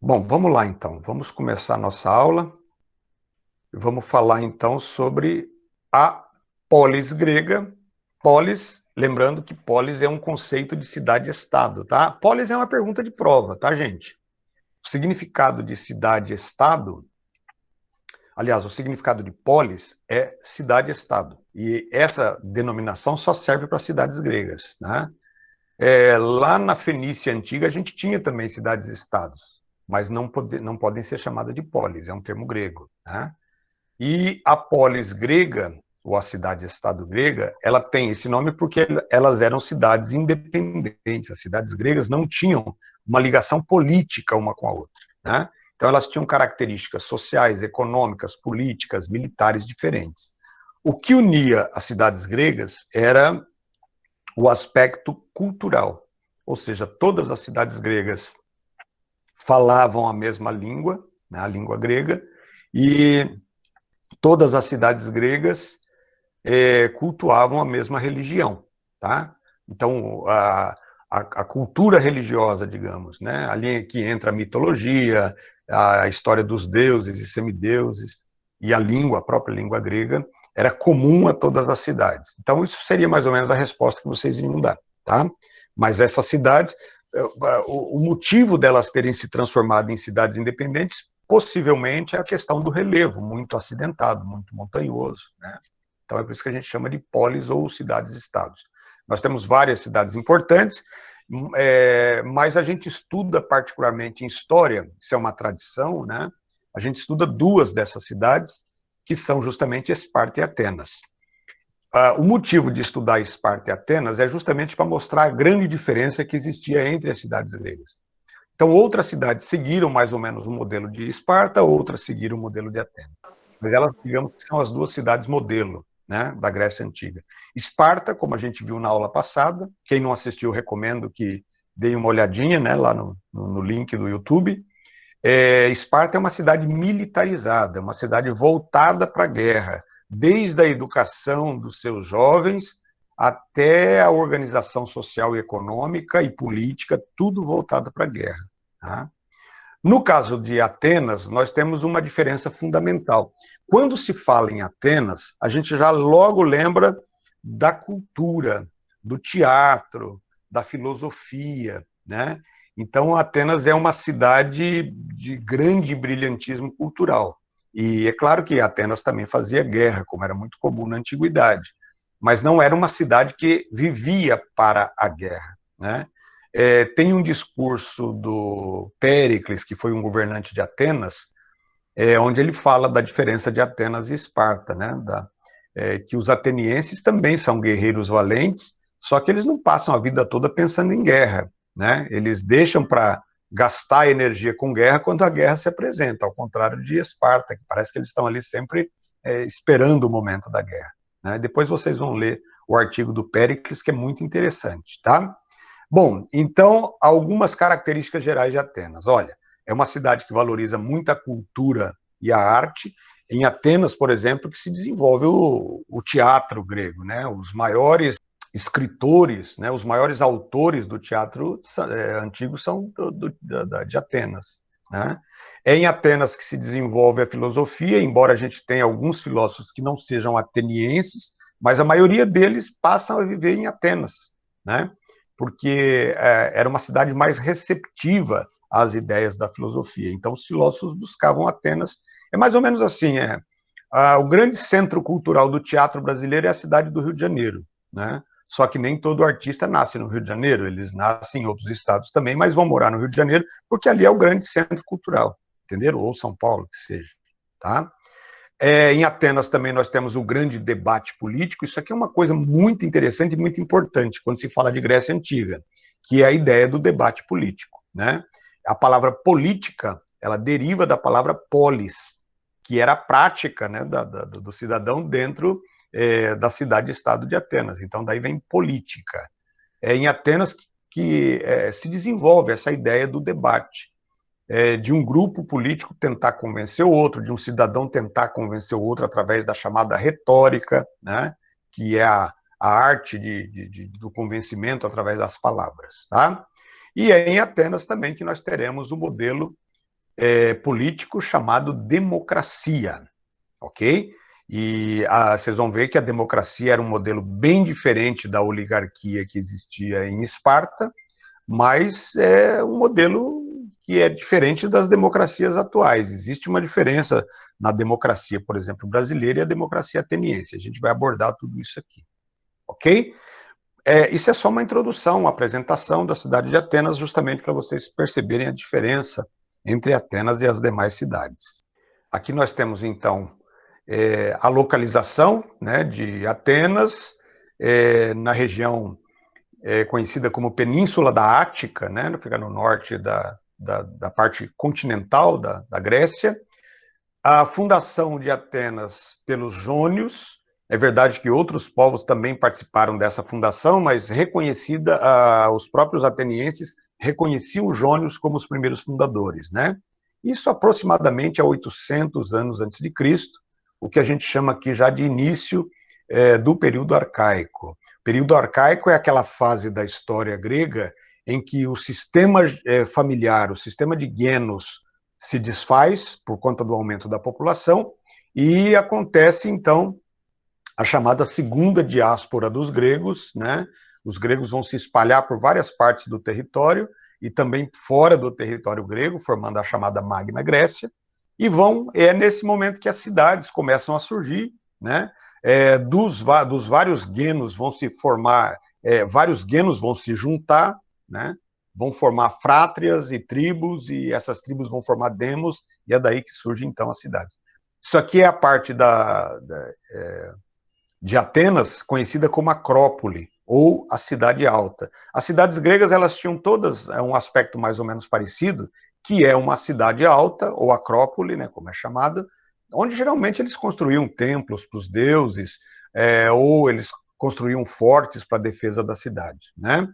Bom, vamos lá então. Vamos começar a nossa aula. Vamos falar então sobre a polis grega. Polis, lembrando que polis é um conceito de cidade-estado, tá? Polis é uma pergunta de prova, tá, gente? O significado de cidade-estado, aliás, o significado de polis é cidade-estado. E essa denominação só serve para cidades gregas, né? Lá na Fenícia Antiga, a gente tinha também cidades-estados, mas não podem ser chamadas de polis, é um termo grego. Né? E a polis grega, ou a cidade-estado grega, ela tem esse nome porque elas eram cidades independentes. As cidades gregas não tinham uma ligação política uma com a outra. Né? Então, elas tinham características sociais, econômicas, políticas, militares diferentes. O que unia as cidades gregas era o aspecto cultural, ou seja, todas as cidades gregas falavam a mesma língua, né, a língua grega, e todas as cidades gregas cultuavam a mesma religião, tá? Então, a cultura religiosa, digamos, né? Ali que entra a mitologia, a história dos deuses e semideuses, e a língua, a própria língua grega, era comum a todas as cidades. Então, isso seria mais ou menos a resposta que vocês iriam dar, tá? Mas essas cidades, o motivo delas terem se transformado em cidades independentes, possivelmente é a questão do relevo, muito acidentado, muito montanhoso, né? Então é por isso que a gente chama de polis ou cidades-estados. Nós temos várias cidades importantes, mas a gente estuda particularmente em história, isso é uma tradição, né? A gente estuda duas dessas cidades, que são justamente Esparta e Atenas. O motivo de estudar Esparta e Atenas é justamente para mostrar a grande diferença que existia entre as cidades gregas. Então, outras cidades seguiram mais ou menos o modelo de Esparta, outras seguiram o modelo de Atenas. Mas elas, digamos que são as duas cidades modelo, né, da Grécia Antiga. Esparta, como a gente viu na aula passada, quem não assistiu, recomendo que deem uma olhadinha, né, lá no link do YouTube. Esparta é uma cidade militarizada, uma cidade voltada para a guerra, desde a educação dos seus jovens até a organização social e econômica e política, tudo voltado para a guerra. Tá? No caso de Atenas, nós temos uma diferença fundamental. Quando se fala em Atenas, a gente já logo lembra da cultura, do teatro, da filosofia, né? Então, Atenas é uma cidade de grande brilhantismo cultural. E é claro que Atenas também fazia guerra, como era muito comum na antiguidade, mas não era uma cidade que vivia para a guerra, né? Tem um discurso do Péricles, que foi um governante de Atenas, onde ele fala da diferença de Atenas e Esparta, né? Que os atenienses também são guerreiros valentes, só que eles não passam a vida toda pensando em guerra, né? Eles deixam para gastar energia com guerra quando a guerra se apresenta, ao contrário de Esparta, que parece que eles estão ali sempre esperando o momento da guerra. Né? Depois vocês vão ler o artigo do Péricles, que é muito interessante, tá? Bom, então, algumas características gerais de Atenas. Olha, é uma cidade que valoriza muito a cultura e a arte. Em Atenas, por exemplo, que se desenvolve o teatro grego, né? Os maiores escritores, né? Os maiores autores do teatro antigo são de Atenas, né? É em Atenas que se desenvolve a filosofia, embora a gente tenha alguns filósofos que não sejam atenienses, mas a maioria deles passam a viver em Atenas, né? Porque era uma cidade mais receptiva às ideias da filosofia. Então, os filósofos buscavam Atenas. É mais ou menos assim, o grande centro cultural do teatro brasileiro é a cidade do Rio de Janeiro, né? Só que nem todo artista nasce no Rio de Janeiro, eles nascem em outros estados também, mas vão morar no Rio de Janeiro, porque ali é o grande centro cultural, entenderam? Ou São Paulo, que seja, tá? Em Atenas também nós temos o grande debate político. Isso aqui é uma coisa muito interessante e muito importante quando se fala de Grécia Antiga, que é a ideia do debate político, né? A palavra política, ela deriva da palavra polis, que era a prática, né, do cidadão dentro da cidade-estado de Atenas. Então, daí vem política. É em Atenas que se desenvolve essa ideia do debate, de um grupo político tentar convencer o outro, de um cidadão tentar convencer o outro através da chamada retórica, né, que é a arte do convencimento através das palavras. Tá? E é em Atenas também que nós teremos o modelo político chamado democracia, ok? E vocês vão ver que a democracia era um modelo bem diferente da oligarquia que existia em Esparta, mas é um modelo que é diferente das democracias atuais. Existe uma diferença na democracia, por exemplo, brasileira e a democracia ateniense. A gente vai abordar tudo isso aqui, ok? Isso é só uma introdução, uma apresentação da cidade de Atenas, justamente para vocês perceberem a diferença entre Atenas e as demais cidades. Aqui nós temos, então, a localização, né, de Atenas, na região conhecida como Península da Ática, né, fica no norte da parte continental da Grécia. A fundação de Atenas pelos jônios. É verdade que outros povos também participaram dessa fundação, mas reconhecida, os próprios atenienses reconheciam os jônios como os primeiros fundadores, né? Isso aproximadamente há 800 anos antes de Cristo, o que a gente chama aqui já de início do período arcaico. O período arcaico é aquela fase da história grega em que o sistema familiar, o sistema de genos, se desfaz por conta do aumento da população e acontece, então, a chamada segunda diáspora dos gregos, né? Os gregos vão se espalhar por várias partes do território e também fora do território grego, formando a chamada Magna Grécia, e é nesse momento que as cidades começam a surgir, né? Dos vários genos vão se formar, vários genos vão se juntar, né? Vão formar frátrias e tribos, e essas tribos vão formar demos, e é daí que surgem, então, as cidades. Isso aqui é a parte de Atenas, conhecida como Acrópole, ou a Cidade Alta. As cidades gregas, elas tinham todas um aspecto mais ou menos parecido, que é uma cidade alta, ou Acrópole, né, como é chamada, onde geralmente eles construíam templos para os deuses, ou eles construíam fortes para a defesa da cidade, né?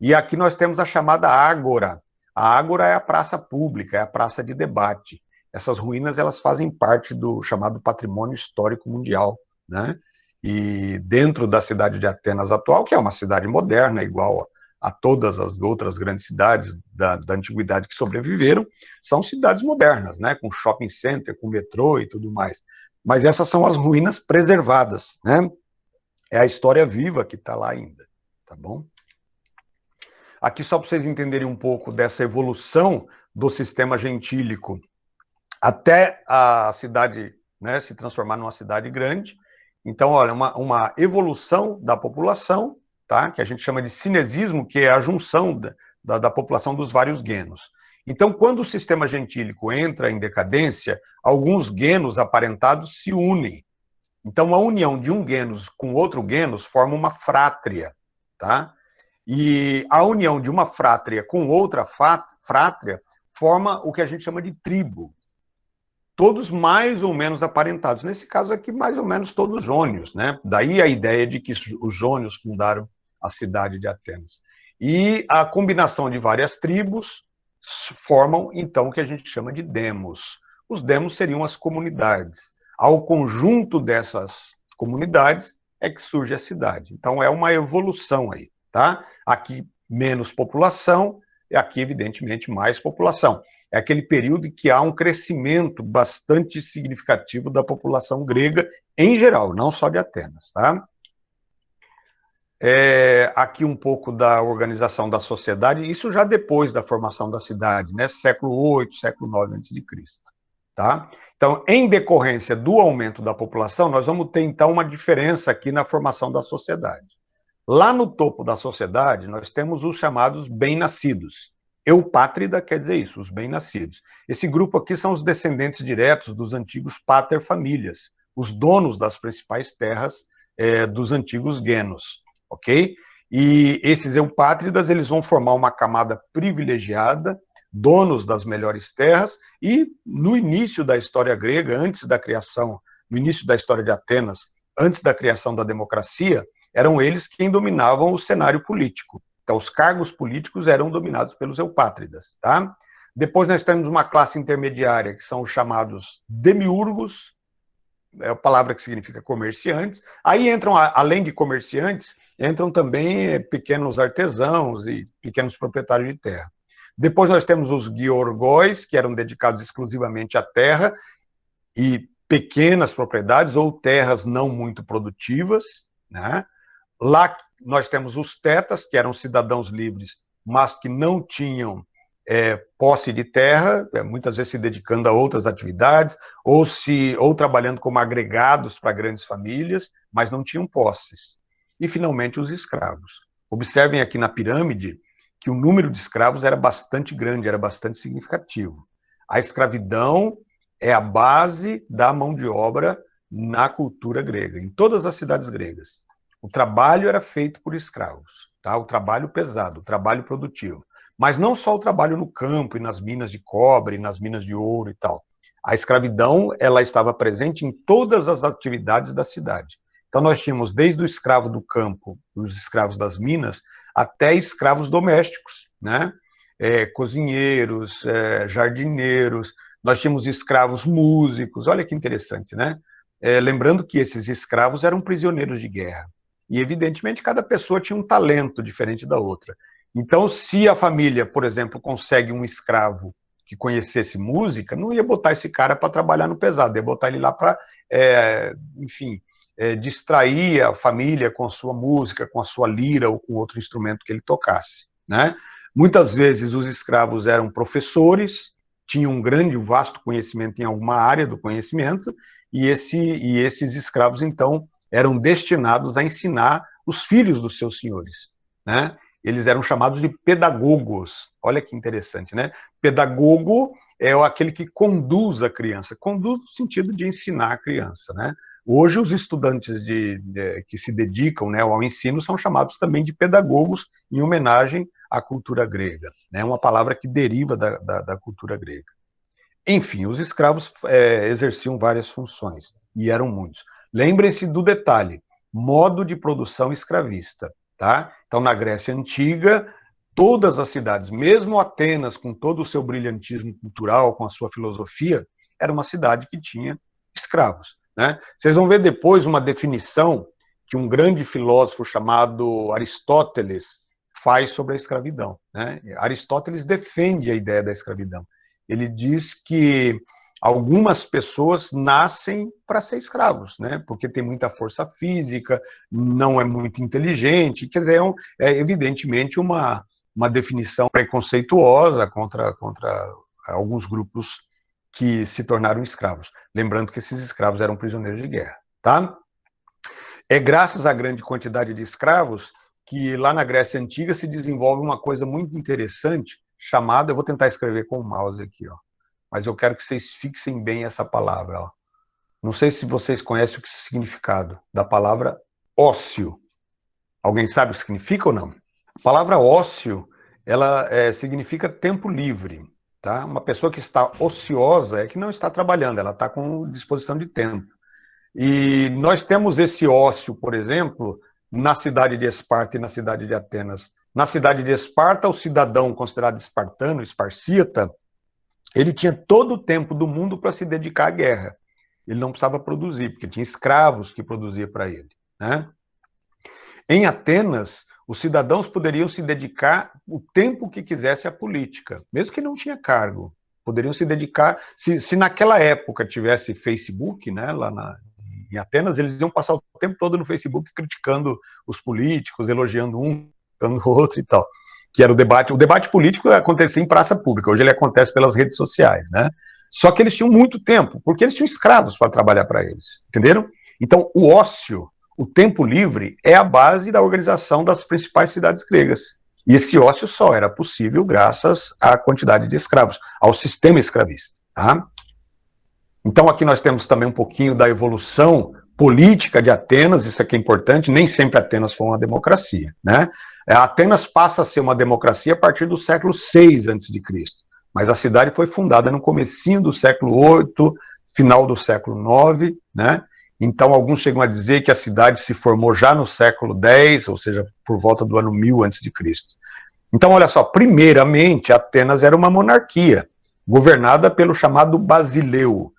E aqui nós temos a chamada Ágora. A Ágora é a praça pública, é a praça de debate. Essas ruínas, elas fazem parte do chamado patrimônio histórico mundial, né? E dentro da cidade de Atenas atual, que é uma cidade moderna, igual a todas as outras grandes cidades da antiguidade que sobreviveram, são cidades modernas, né? Com shopping center, com metrô e tudo mais. Mas essas são as ruínas preservadas, né? É a história viva que está lá ainda, tá bom? Aqui só para vocês entenderem um pouco dessa evolução do sistema gentílico até a cidade, né, se transformar numa cidade grande. Então, olha, uma evolução da população, tá, que a gente chama de cinesismo, que é a junção da população dos vários genos. Então, quando o sistema gentílico entra em decadência, alguns genos aparentados se unem. Então, a união de um genus com outro genus forma uma frátria, tá? E a união de uma frátria com outra frátria forma o que a gente chama de tribo. Todos mais ou menos aparentados. Nesse caso aqui, mais ou menos todos jônios, né? Daí a ideia de que os jônios fundaram a cidade de Atenas. E a combinação de várias tribos formam, então, o que a gente chama de demos. Os demos seriam as comunidades. Ao conjunto dessas comunidades é que surge a cidade. Então, é uma evolução aí, tá? Aqui, menos população, e aqui, evidentemente, mais população. É aquele período em que há um crescimento bastante significativo da população grega em geral, não só de Atenas, tá? Aqui um pouco da organização da sociedade, isso já depois da formação da cidade, né? Século 8, século 9 a.C., tá? Então, em decorrência do aumento da população, nós vamos ter, então, uma diferença aqui na formação da sociedade. Lá no topo da sociedade, nós temos os chamados bem-nascidos. Eupátrida quer dizer isso, os bem-nascidos. Esse grupo aqui são os descendentes diretos dos antigos pater-famílias, os donos das principais terras dos antigos genos, ok? E esses eupátridas, eles vão formar uma camada privilegiada, donos das melhores terras, e no início da história grega, antes da criação, no início da história de Atenas, antes da criação da democracia, eram eles quem dominavam o cenário político. Então, os cargos políticos eram dominados pelos eupátridas, tá? Depois nós temos uma classe intermediária, que são os chamados demiurgos, é a palavra que significa comerciantes. Aí entram, além de comerciantes, entram também pequenos artesãos e pequenos proprietários de terra. Depois nós temos os Georgóis, que eram dedicados exclusivamente à terra e pequenas propriedades ou terras não muito produtivas, né? Lá nós temos os Tetas, que eram cidadãos livres, mas que não tinham posse de terra, muitas vezes se dedicando a outras atividades, ou trabalhando como agregados para grandes famílias, mas não tinham posses. E, finalmente, os escravos. Observem aqui na pirâmide que o número de escravos era bastante grande, era bastante significativo. A escravidão é a base da mão de obra na cultura grega, em todas as cidades gregas. O trabalho era feito por escravos, tá? O trabalho pesado, o trabalho produtivo. Mas não só o trabalho no campo e nas minas de cobre, nas minas de ouro e tal. A escravidão, ela estava presente em todas as atividades da cidade. Então nós tínhamos desde o escravo do campo, os escravos das minas, até escravos domésticos, né? Cozinheiros, jardineiros, nós tínhamos escravos músicos, olha que interessante, né? Lembrando que esses escravos eram prisioneiros de guerra. E, evidentemente, cada pessoa tinha um talento diferente da outra. Então, se a família, por exemplo, consegue um escravo que conhecesse música, não ia botar esse cara para trabalhar no pesado, ia botar ele lá para, enfim, distrair a família com a sua música, com a sua lira ou com outro instrumento que ele tocasse, né? Muitas vezes os escravos eram professores, tinham um grande, vasto conhecimento em alguma área do conhecimento, e esses escravos, então, eram destinados a ensinar os filhos dos seus senhores, né? Eles eram chamados de pedagogos. Olha que interessante, né? Pedagogo é aquele que conduz a criança, conduz no sentido de ensinar a criança, né? Hoje, os estudantes que se dedicam, né, ao ensino são chamados também de pedagogos, em homenagem à cultura grega, né? Uma palavra que deriva da cultura grega. Enfim, os escravos exerciam várias funções, e eram muitos. Lembrem-se do detalhe, modo de produção escravista, tá? Então, na Grécia Antiga, todas as cidades, mesmo Atenas, com todo o seu brilhantismo cultural, com a sua filosofia, era uma cidade que tinha escravos, né? Vocês vão ver depois uma definição que um grande filósofo chamado Aristóteles faz sobre a escravidão, né? Aristóteles defende a ideia da escravidão. Ele diz que algumas pessoas nascem para ser escravos, né? Porque tem muita força física, não é muito inteligente, quer dizer, evidentemente uma definição preconceituosa contra alguns grupos que se tornaram escravos. Lembrando que esses escravos eram prisioneiros de guerra, tá? É graças à grande quantidade de escravos que lá na Grécia Antiga se desenvolve uma coisa muito interessante chamada, eu vou tentar escrever com o mouse aqui, ó, mas eu quero que vocês fixem bem essa palavra, ó. Não sei se vocês conhecem o significado da palavra ócio. Alguém sabe o que significa ou não? A palavra ócio, ela significa tempo livre, tá? Uma pessoa que está ociosa é que não está trabalhando, ela está com disposição de tempo. E nós temos esse ócio, por exemplo, na cidade de Esparta e na cidade de Atenas. Na cidade de Esparta, o cidadão considerado espartano, esparcíata, ele tinha todo o tempo do mundo para se dedicar à guerra. Ele não precisava produzir, porque tinha escravos que produziam para ele, né? Em Atenas, os cidadãos poderiam se dedicar o tempo que quisesse à política, mesmo que não tinha cargo. Poderiam se dedicar, se naquela época tivesse Facebook, né, em Atenas, eles iam passar o tempo todo no Facebook criticando os políticos, elogiando um, elogiando o outro e tal. Que era o debate. O debate político acontecia em praça pública, hoje ele acontece pelas redes sociais, né? Só que eles tinham muito tempo, porque eles tinham escravos para trabalhar para eles, entenderam? Então, o ócio, o tempo livre, é a base da organização das principais cidades gregas. E esse ócio só era possível graças à quantidade de escravos, ao sistema escravista, tá? Então, aqui nós temos também um pouquinho da evolução política de Atenas, isso aqui é importante, nem sempre Atenas foi uma democracia, né? Atenas passa a ser uma democracia a partir do século VI a.C., mas a cidade foi fundada no comecinho do século VIII, final do século IX, né? Então, alguns chegam a dizer que a cidade se formou já no século X, ou seja, por volta do ano 1000 a.C. Então, olha só, primeiramente, Atenas era uma monarquia, governada pelo chamado Basileu,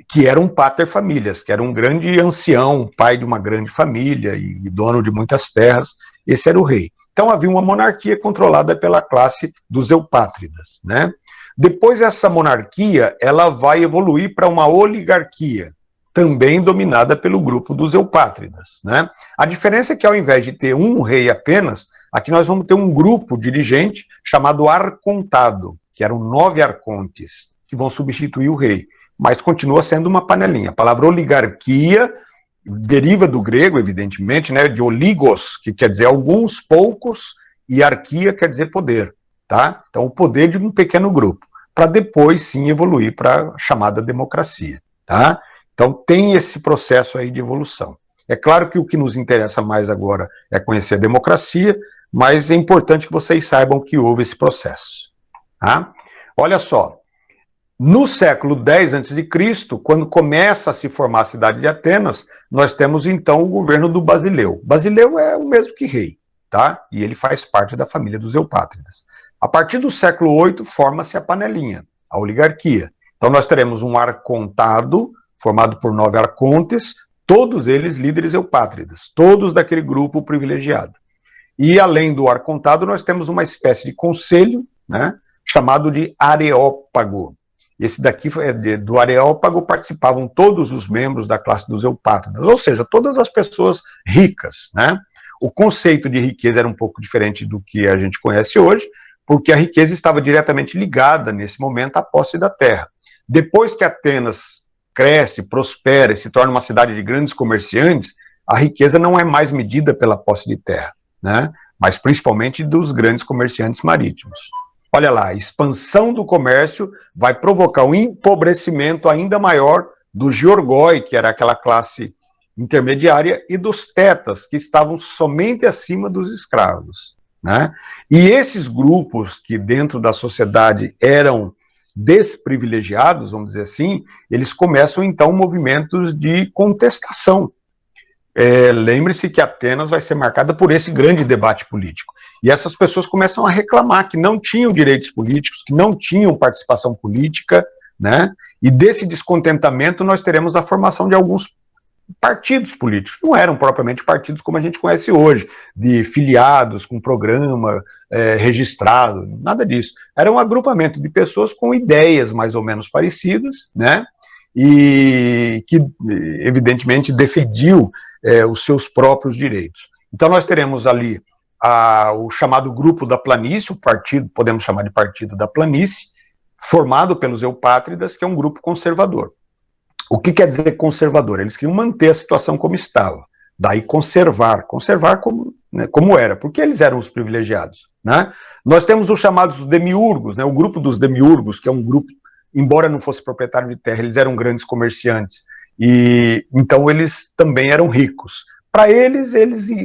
que era um pater familias, que era um grande ancião, pai de uma grande família e dono de muitas terras. Esse era o rei. Então havia uma monarquia controlada pela classe dos eupátridas, né? Depois essa monarquia, ela vai evoluir para uma oligarquia, também dominada pelo grupo dos eupátridas, né? A diferença é que ao invés de ter um rei apenas, aqui nós vamos ter um grupo dirigente chamado arcontado, que eram 9 arcontes, que vão substituir o rei, mas continua sendo uma panelinha. A palavra oligarquia deriva do grego, evidentemente, né, de oligos, que quer dizer alguns, poucos, e arquia quer dizer poder, tá? Então o poder de um pequeno grupo, para depois sim evoluir para a chamada democracia, tá? Então tem esse processo aí de evolução. É claro que o que nos interessa mais agora é conhecer a democracia, mas é importante que vocês saibam que houve esse processo, tá? Olha só, no século X a.C., quando começa a se formar a cidade de Atenas, nós temos então o governo do Basileu. Basileu é o mesmo que rei, tá? E ele faz parte da família dos eupátridas. A partir do século VIII, forma-se a panelinha, a oligarquia. Então nós teremos um arcontado, formado por 9 arcontes, todos eles líderes eupátridas, todos daquele grupo privilegiado. E além do arcontado, nós temos uma espécie de conselho, né, chamado de areópago. Esse daqui, do areópago, participavam todos os membros da classe dos eupátridas, ou seja, todas as pessoas ricas, né? O conceito de riqueza era um pouco diferente do que a gente conhece hoje, porque a riqueza estava diretamente ligada, nesse momento, à posse da terra. Depois que Atenas cresce, prospera e se torna uma cidade de grandes comerciantes, a riqueza não é mais medida pela posse de terra, né? Mas principalmente dos grandes comerciantes marítimos. Olha lá, a expansão do comércio vai provocar um empobrecimento ainda maior do georgoi, que era aquela classe intermediária, e dos tetas, que estavam somente acima dos escravos, né? E esses grupos que dentro da sociedade eram desprivilegiados, vamos dizer assim, eles começam então movimentos de contestação. Lembre-se que Atenas vai ser marcada por esse grande debate político. E essas pessoas começam a reclamar que não tinham direitos políticos, que não tinham participação política, né? E desse descontentamento nós teremos a formação de alguns partidos políticos. Não eram propriamente partidos como a gente conhece hoje, de filiados com programa registrado, nada disso. Era um agrupamento de pessoas com ideias mais ou menos parecidas, né? E que, evidentemente, defendiam os seus próprios direitos. Então nós teremos ali o chamado Grupo da Planície, o partido, podemos chamar de Partido da Planície, formado pelos eupátridas, que é um grupo conservador. O que quer dizer conservador? Eles queriam manter a situação como estava, daí conservar como, né, como era, porque eles eram os privilegiados, né? Nós temos os chamados demiurgos, né, o grupo dos demiurgos, que é um grupo, embora não fosse proprietário de terra, eles eram grandes comerciantes, e então eles também eram ricos. Para eles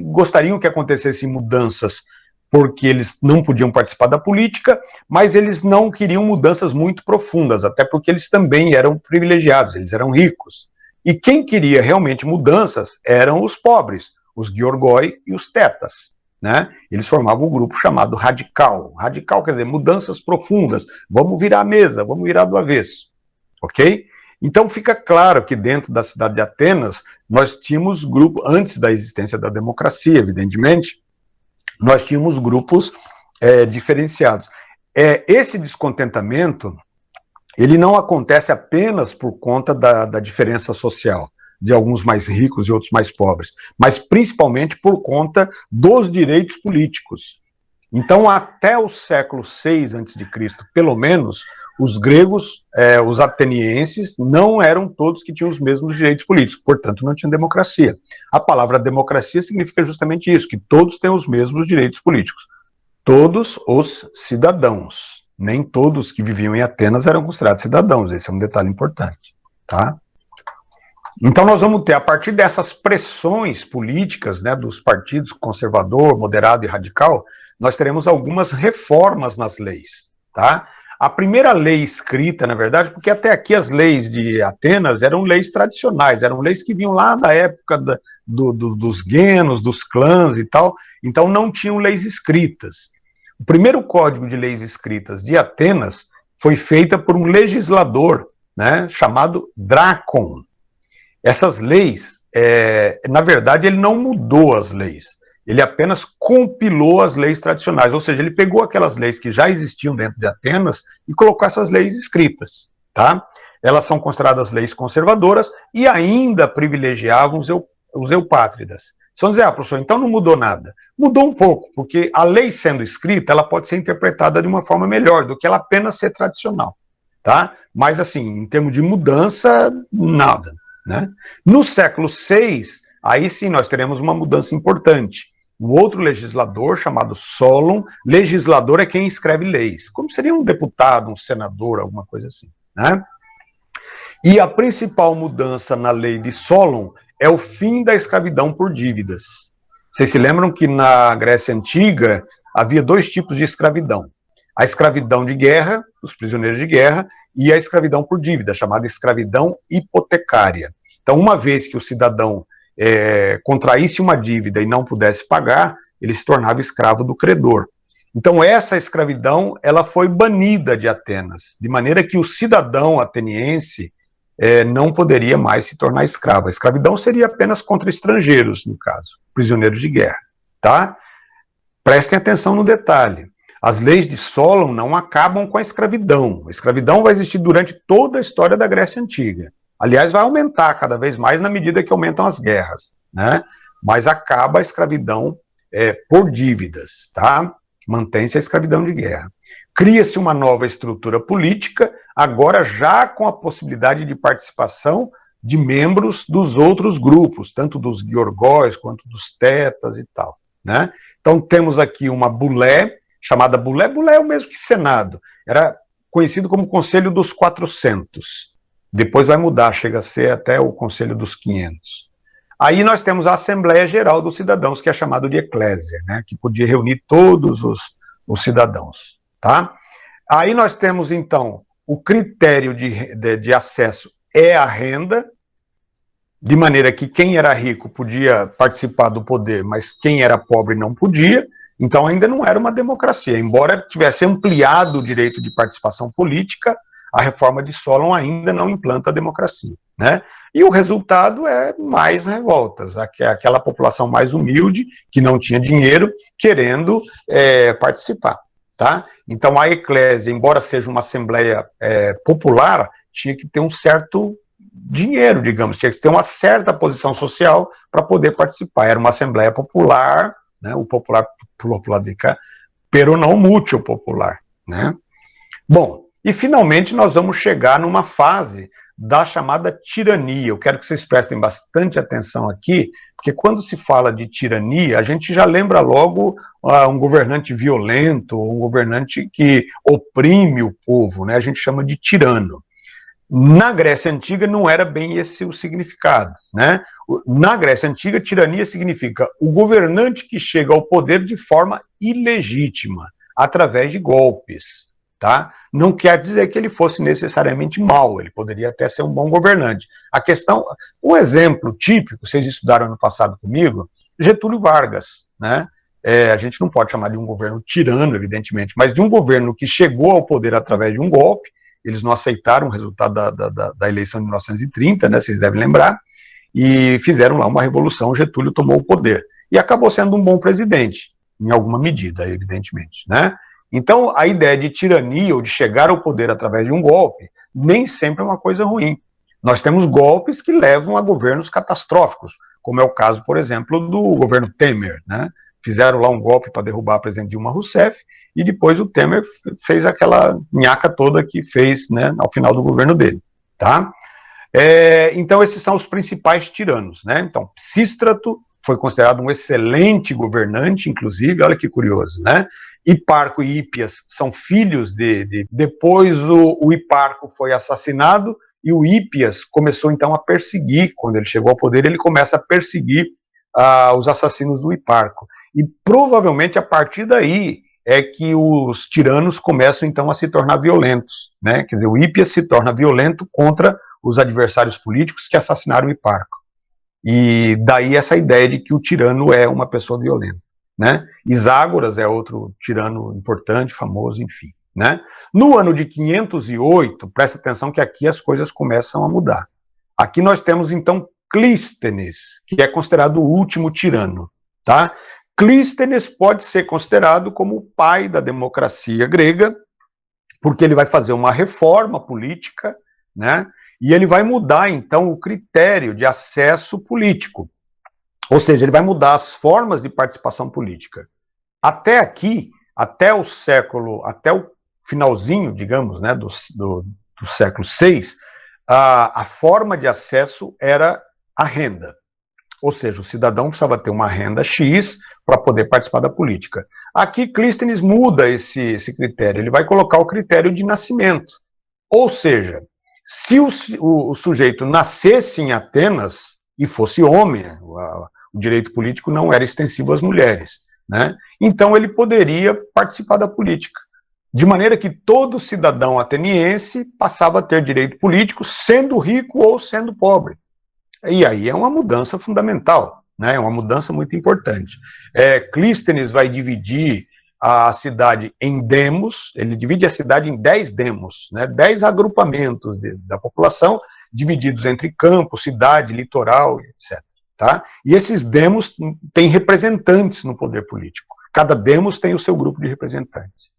gostariam que acontecessem mudanças, porque eles não podiam participar da política, mas eles não queriam mudanças muito profundas, até porque eles também eram privilegiados, eles eram ricos. E quem queria realmente mudanças eram os pobres, os georgoi e os tetas, né? Eles formavam um grupo chamado radical. Radical quer dizer mudanças profundas, vamos virar a mesa, vamos virar do avesso, ok? Então fica claro que dentro da cidade de Atenas, nós tínhamos grupos, antes da existência da democracia, evidentemente, nós tínhamos grupos diferenciados. Esse descontentamento, ele não acontece apenas por conta da diferença social, de alguns mais ricos e outros mais pobres, mas principalmente por conta dos direitos políticos. Então, até o século VI a.C., pelo menos, os gregos, os atenienses, não eram todos que tinham os mesmos direitos políticos, portanto, não tinham democracia. A palavra democracia significa justamente isso, que todos têm os mesmos direitos políticos. Todos os cidadãos. Nem todos que viviam em Atenas eram considerados cidadãos, esse é um detalhe importante, tá? Então nós vamos ter, a partir dessas pressões políticas, né, dos partidos conservador, moderado e radical, nós teremos algumas reformas nas leis, tá? A primeira lei escrita, na verdade, porque até aqui as leis de Atenas eram leis tradicionais, eram leis que vinham lá da época dos guenos, dos clãs e tal, então não tinham leis escritas. O primeiro código de leis escritas de Atenas foi feita por um legislador, né, chamado Drácon. Essas leis, na verdade, ele não mudou as leis. Ele apenas compilou as leis tradicionais, ou seja, ele pegou aquelas leis que já existiam dentro de Atenas e colocou essas leis escritas, tá? Elas são consideradas leis conservadoras e ainda privilegiavam os eupátridas. Você vai dizer, professor, então não mudou nada. Mudou um pouco, porque a lei sendo escrita, ela pode ser interpretada de uma forma melhor do que ela apenas ser tradicional, tá? Mas, assim, em termos de mudança, nada, né? No século VI, aí sim nós teremos uma mudança importante. Um outro legislador chamado Solon, legislador é quem escreve leis, como seria um deputado, um senador, alguma coisa assim, né? E a principal mudança na lei de Solon é o fim da escravidão por dívidas. Vocês se lembram que na Grécia Antiga havia dois tipos de escravidão. A escravidão de guerra, os prisioneiros de guerra, e a escravidão por dívida, chamada escravidão hipotecária. Então, uma vez que o cidadão contraísse uma dívida e não pudesse pagar, ele se tornava escravo do credor. Então, essa escravidão ela foi banida de Atenas, de maneira que o cidadão ateniense não poderia mais se tornar escravo. A escravidão seria apenas contra estrangeiros, no caso, prisioneiros de guerra, tá? Prestem atenção no detalhe. As leis de Solon não acabam com a escravidão. A escravidão vai existir durante toda a história da Grécia Antiga. Aliás, vai aumentar cada vez mais na medida que aumentam as guerras, né? Mas acaba a escravidão por dívidas, tá? Mantém-se a escravidão de guerra. Cria-se uma nova estrutura política, agora já com a possibilidade de participação de membros dos outros grupos, tanto dos Giorgóis quanto dos Tetas e tal, né? Então temos aqui uma bulé, chamada bulé. Bulé é o mesmo que Senado, era conhecido como Conselho dos 400. Depois vai mudar, chega a ser até o Conselho dos 500. Aí nós temos a Assembleia Geral dos Cidadãos, que é chamado de Eclésia, né? Que podia reunir todos os cidadãos, tá? Aí nós temos, então, o critério de acesso é a renda, de maneira que quem era rico podia participar do poder, mas quem era pobre não podia. Então ainda não era uma democracia. Embora tivesse ampliado o direito de participação política, a reforma de Solon ainda não implanta a democracia, né? E o resultado é mais revoltas, aquela população mais humilde, que não tinha dinheiro, querendo participar, tá? Então a eclésia, embora seja uma assembleia popular, tinha que ter um certo dinheiro, digamos, tinha que ter uma certa posição social para poder participar. Era uma assembleia popular, né? O popular de cá, pero não mútil popular, né? Bom, e finalmente nós vamos chegar numa fase da chamada tirania. Eu quero que vocês prestem bastante atenção aqui, porque quando se fala de tirania, a gente já lembra logo um governante violento, um governante que oprime o povo, né? A gente chama de tirano. Na Grécia Antiga não era bem esse o significado, né? Na Grécia Antiga, tirania significa o governante que chega ao poder de forma ilegítima, através de golpes, tá? Não quer dizer que ele fosse necessariamente mau, ele poderia até ser um bom governante. A questão, um exemplo típico, vocês estudaram ano passado comigo, Getúlio Vargas, né? A gente não pode chamar de um governo tirano, evidentemente, mas de um governo que chegou ao poder através de um golpe. Eles não aceitaram o resultado da eleição de 1930, né, vocês devem lembrar, e fizeram lá uma revolução, Getúlio tomou o poder. E acabou sendo um bom presidente, em alguma medida, evidentemente, né? Então, a ideia de tirania ou de chegar ao poder através de um golpe, nem sempre é uma coisa ruim. Nós temos golpes que levam a governos catastróficos, como é o caso, por exemplo, do governo Temer, né? Fizeram lá um golpe para derrubar a presidente Dilma Rousseff, e depois o Temer fez aquela nhaca toda que fez, né, ao final do governo dele, tá? Então esses são os principais tiranos, né? Então Psístrato foi considerado um excelente governante, inclusive, olha que curioso, né? Hiparco e Hípias são filhos depois o Hiparco foi assassinado e o Hípias começou então a perseguir, quando ele chegou ao poder, ele começa a perseguir os assassinos do Hiparco. E provavelmente a partir daí é que os tiranos começam então a se tornar violentos, né? Quer dizer, o Hípias se torna violento contra os adversários políticos que assassinaram o Hiparco. E daí essa ideia de que o tirano é uma pessoa violenta, né? Iságoras é outro tirano importante, famoso, enfim, né? No ano de 508, presta atenção que aqui as coisas começam a mudar. Aqui nós temos então Clístenes, que é considerado o último tirano, tá? Clístenes pode ser considerado como o pai da democracia grega, porque ele vai fazer uma reforma política, né? E ele vai mudar, então, o critério de acesso político. Ou seja, ele vai mudar as formas de participação política. Até aqui, até o finalzinho, digamos, né, do século VI, a forma de acesso era a renda. Ou seja, o cidadão precisava ter uma renda X para poder participar da política. Aqui, Clístenes muda esse critério, ele vai colocar o critério de nascimento. Ou seja, se o sujeito nascesse em Atenas e fosse homem, o direito político não era extensivo às mulheres, né? Então ele poderia participar da política. De maneira que todo cidadão ateniense passava a ter direito político, sendo rico ou sendo pobre. E aí é uma mudança fundamental, né? É uma mudança muito importante. Clístenes vai dividir a cidade em demos, ele divide a cidade em 10 demos, né? 10 agrupamentos da população, divididos entre campo, cidade, litoral, etc. Tá? E esses demos têm representantes no poder político. Cada demos tem o seu grupo de representantes.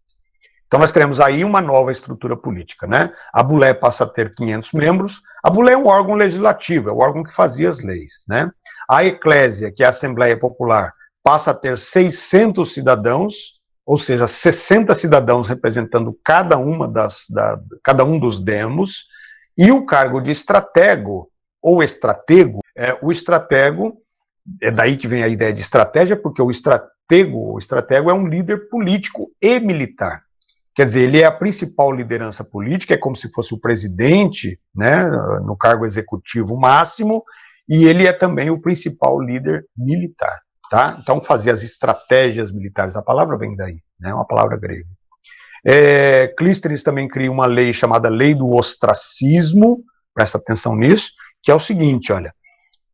Então nós teremos aí uma nova estrutura política, né? A Bulé passa a ter 500 membros. A Bulé é um órgão legislativo, é o órgão que fazia as leis, né? A Eclésia, que é a Assembleia Popular, passa a ter 600 cidadãos, ou seja, 60 cidadãos representando cada um dos demos, e o cargo de estratego, ou estratego, o estratego, é daí que vem a ideia de estratégia, porque o estratego é um líder político e militar. Quer dizer, ele é a principal liderança política, é como se fosse o presidente, né, no cargo executivo máximo, e ele é também o principal líder militar. Tá? Então, fazia as estratégias militares, a palavra vem daí, né, uma palavra grega. Clístenes também cria uma lei chamada Lei do Ostracismo, presta atenção nisso, que é o seguinte, olha,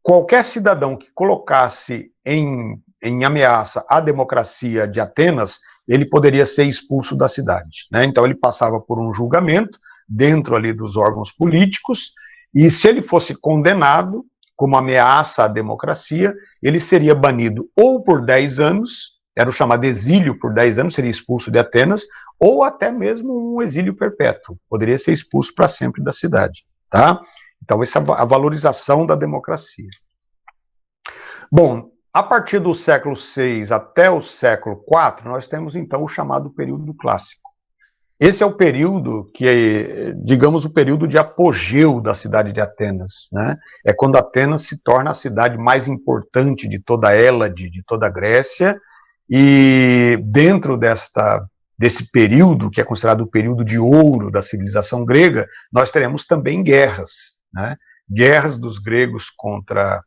qualquer cidadão que colocasse em ameaça a democracia de Atenas, ele poderia ser expulso da cidade, né? Então ele passava por um julgamento dentro ali dos órgãos políticos, e se ele fosse condenado como ameaça à democracia, ele seria banido ou por 10 anos, era o chamado exílio por 10 anos, seria expulso de Atenas, ou até mesmo um exílio perpétuo, poderia ser expulso para sempre da cidade, tá? Então essa é a valorização da democracia. Bom, a partir do século VI até o século IV, nós temos então o chamado período clássico. Esse é o período que é, digamos, o período de apogeu da cidade de Atenas, né? É quando Atenas se torna a cidade mais importante de toda a Hélade, de toda a Grécia, e dentro desse período, que é considerado o período de ouro da civilização grega, nós teremos também guerras, né? Guerras dos gregos contra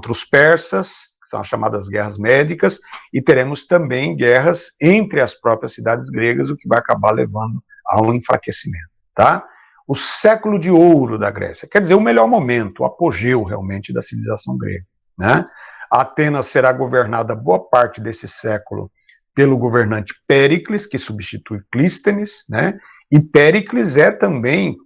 os persas, que são as chamadas guerras médicas, e teremos também guerras entre as próprias cidades gregas, o que vai acabar levando a um enfraquecimento, tá? O século de ouro da Grécia, quer dizer, o melhor momento, o apogeu realmente da civilização grega, né? Atenas será governada boa parte desse século pelo governante Péricles, que substitui Clístenes, né? E Péricles é também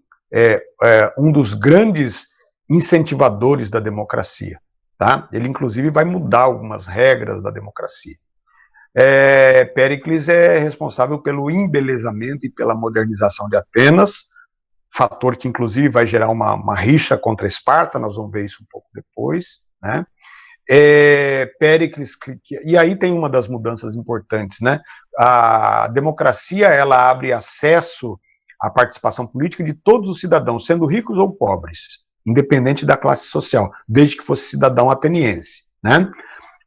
um dos grandes incentivadores da democracia. Tá? Ele, inclusive, vai mudar algumas regras da democracia. Péricles é responsável pelo embelezamento e pela modernização de Atenas, fator que, inclusive, vai gerar uma rixa contra Esparta, nós vamos ver isso um pouco depois, né? Péricles, e aí tem uma das mudanças importantes, né? A democracia, ela abre acesso à participação política de todos os cidadãos, sendo ricos ou pobres, independente da classe social, desde que fosse cidadão ateniense, né?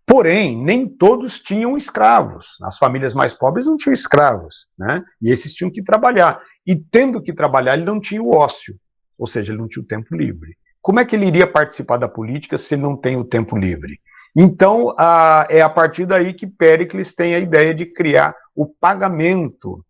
Porém, nem todos tinham escravos. As famílias mais pobres não tinham escravos, né? E esses tinham que trabalhar. E tendo que trabalhar, ele não tinha o ócio, ou seja, ele não tinha o tempo livre. Como é que ele iria participar da política se ele não tem o tempo livre? Então, é a partir daí que Péricles tem a ideia de criar o pagamento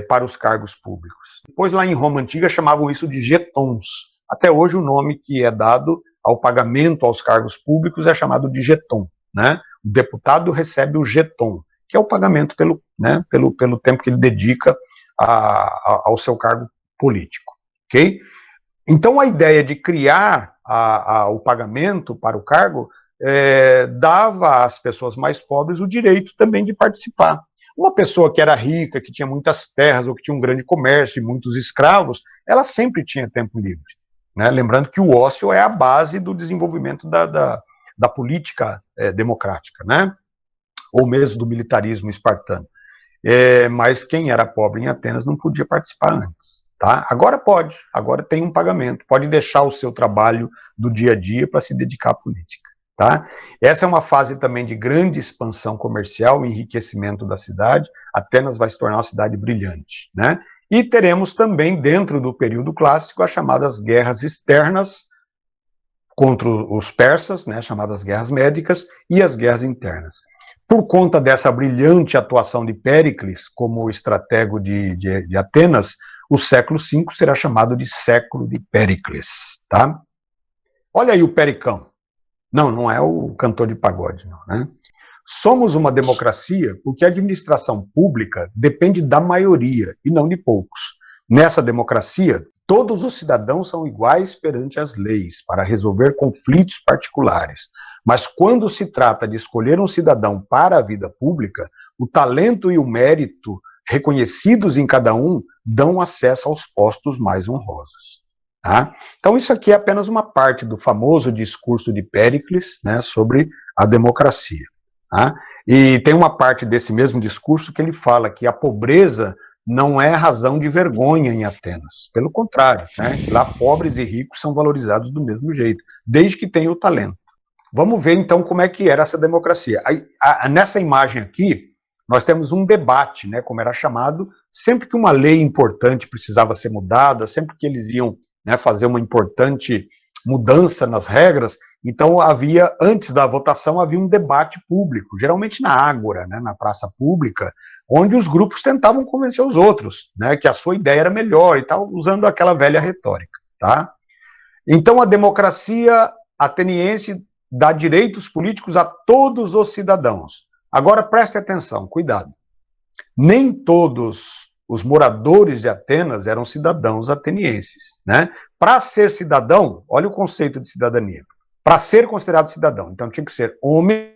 para os cargos públicos. Depois, lá em Roma Antiga, chamavam isso de getons. Até hoje, o nome que é dado ao pagamento aos cargos públicos é chamado de jeton, né? O deputado recebe o jeton, que é o pagamento pelo tempo que ele dedica ao seu cargo político, ok? Então, a ideia de criar o pagamento para o cargo dava às pessoas mais pobres o direito também de participar. Uma pessoa que era rica, que tinha muitas terras, ou que tinha um grande comércio e muitos escravos, ela sempre tinha tempo livre, né? Lembrando que o ócio é a base do desenvolvimento da política democrática, né? Ou mesmo do militarismo espartano. Mas quem era pobre em Atenas não podia participar antes. Tá? Agora pode, agora tem um pagamento, pode deixar o seu trabalho do dia a dia para se dedicar à política. Tá? Essa é uma fase também de grande expansão comercial e enriquecimento da cidade. Atenas vai se tornar uma cidade brilhante. Né? E teremos também, dentro do período clássico, as chamadas guerras externas contra os persas, né, chamadas guerras médicas, e as guerras internas. Por conta dessa brilhante atuação de Péricles como estratego de Atenas, o século V será chamado de século de Péricles. Tá? Olha aí o Pericão. Não, não é o cantor de pagode, não, né? Somos uma democracia porque a administração pública depende da maioria e não de poucos. Nessa democracia, todos os cidadãos são iguais perante as leis para resolver conflitos particulares. Mas quando se trata de escolher um cidadão para a vida pública, o talento e o mérito reconhecidos em cada um dão acesso aos postos mais honrosos. Tá? Então isso aqui é apenas uma parte do famoso discurso de Péricles, né, sobre a democracia. Tá? E tem uma parte desse mesmo discurso que ele fala que a pobreza não é razão de vergonha em Atenas. Pelo contrário, né? Lá pobres e ricos são valorizados do mesmo jeito, desde que tenham o talento. Vamos ver então como é que era essa democracia. Nessa imagem aqui, nós temos um debate, né, como era chamado, sempre que uma lei importante precisava ser mudada, sempre que eles iam, né, fazer uma importante mudança nas regras, então havia, antes da votação, havia um debate público, geralmente na ágora, né, na praça pública, onde os grupos tentavam convencer os outros, né, que a sua ideia era melhor e tal, usando aquela velha retórica. Tá? Então a democracia ateniense dá direitos políticos a todos os cidadãos. Agora preste atenção, cuidado. Nem todos os moradores de Atenas eram cidadãos atenienses. Né? Para ser cidadão, olha o conceito de cidadania. Para ser considerado cidadão, então tinha que ser homem,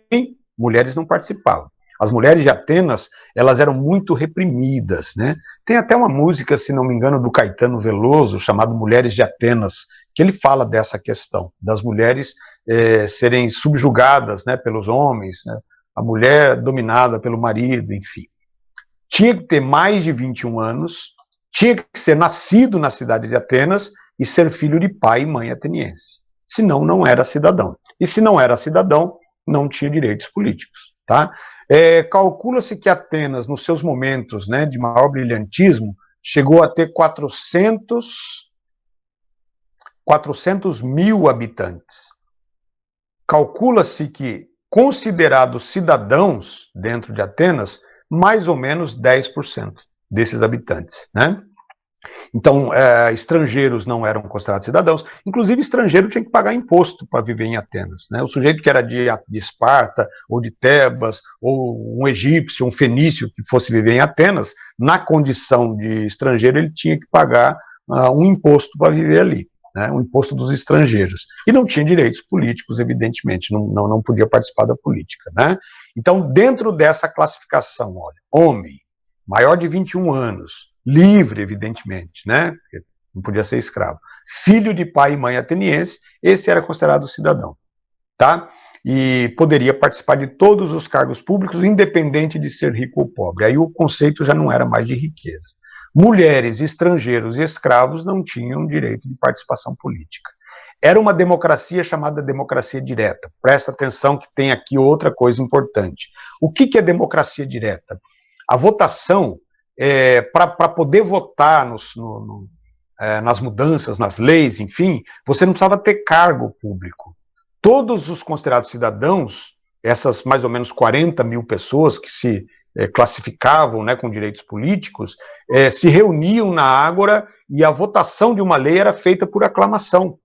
mulheres não participavam. As mulheres de Atenas, elas eram muito reprimidas, né? Tem até uma música, se não me engano, do Caetano Veloso, chamado Mulheres de Atenas, que ele fala dessa questão, das mulheres serem subjugadas, né, pelos homens, né? A mulher dominada pelo marido, enfim. Tinha que ter mais de 21 anos, tinha que ser nascido na cidade de Atenas e ser filho de pai e mãe ateniense. Senão, não era cidadão. E se não era cidadão, não tinha direitos políticos. Tá? Calcula-se que Atenas, nos seus momentos, né, de maior brilhantismo, chegou a ter 400 mil habitantes. Calcula-se que, considerados cidadãos dentro de Atenas, mais ou menos 10% desses habitantes. Né? Então, estrangeiros não eram considerados cidadãos. Inclusive, estrangeiro tinha que pagar imposto para viver em Atenas. Né? O sujeito que era de Esparta, ou de Tebas, ou um egípcio, um fenício que fosse viver em Atenas, na condição de estrangeiro, ele tinha que pagar um imposto para viver ali. Né? Um imposto dos estrangeiros. E não tinha direitos políticos, evidentemente. Não podia participar da política. Né? Então, dentro dessa classificação, olha, homem, maior de 21 anos, livre, evidentemente, né? Porque não podia ser escravo. Filho de pai e mãe ateniense, esse era considerado cidadão, tá? E poderia participar de todos os cargos públicos, independente de ser rico ou pobre. Aí o conceito já não era mais de riqueza. Mulheres, estrangeiros e escravos não tinham direito de participação política. Era uma democracia chamada democracia direta. Presta atenção que tem aqui outra coisa importante. O que é democracia direta? A votação, para poder votar nas mudanças, nas leis, enfim, você não precisava ter cargo público. Todos os considerados cidadãos, essas mais ou menos 40 mil pessoas que se classificavam, né, com direitos políticos, se reuniam na ágora e a votação de uma lei era feita por aclamação.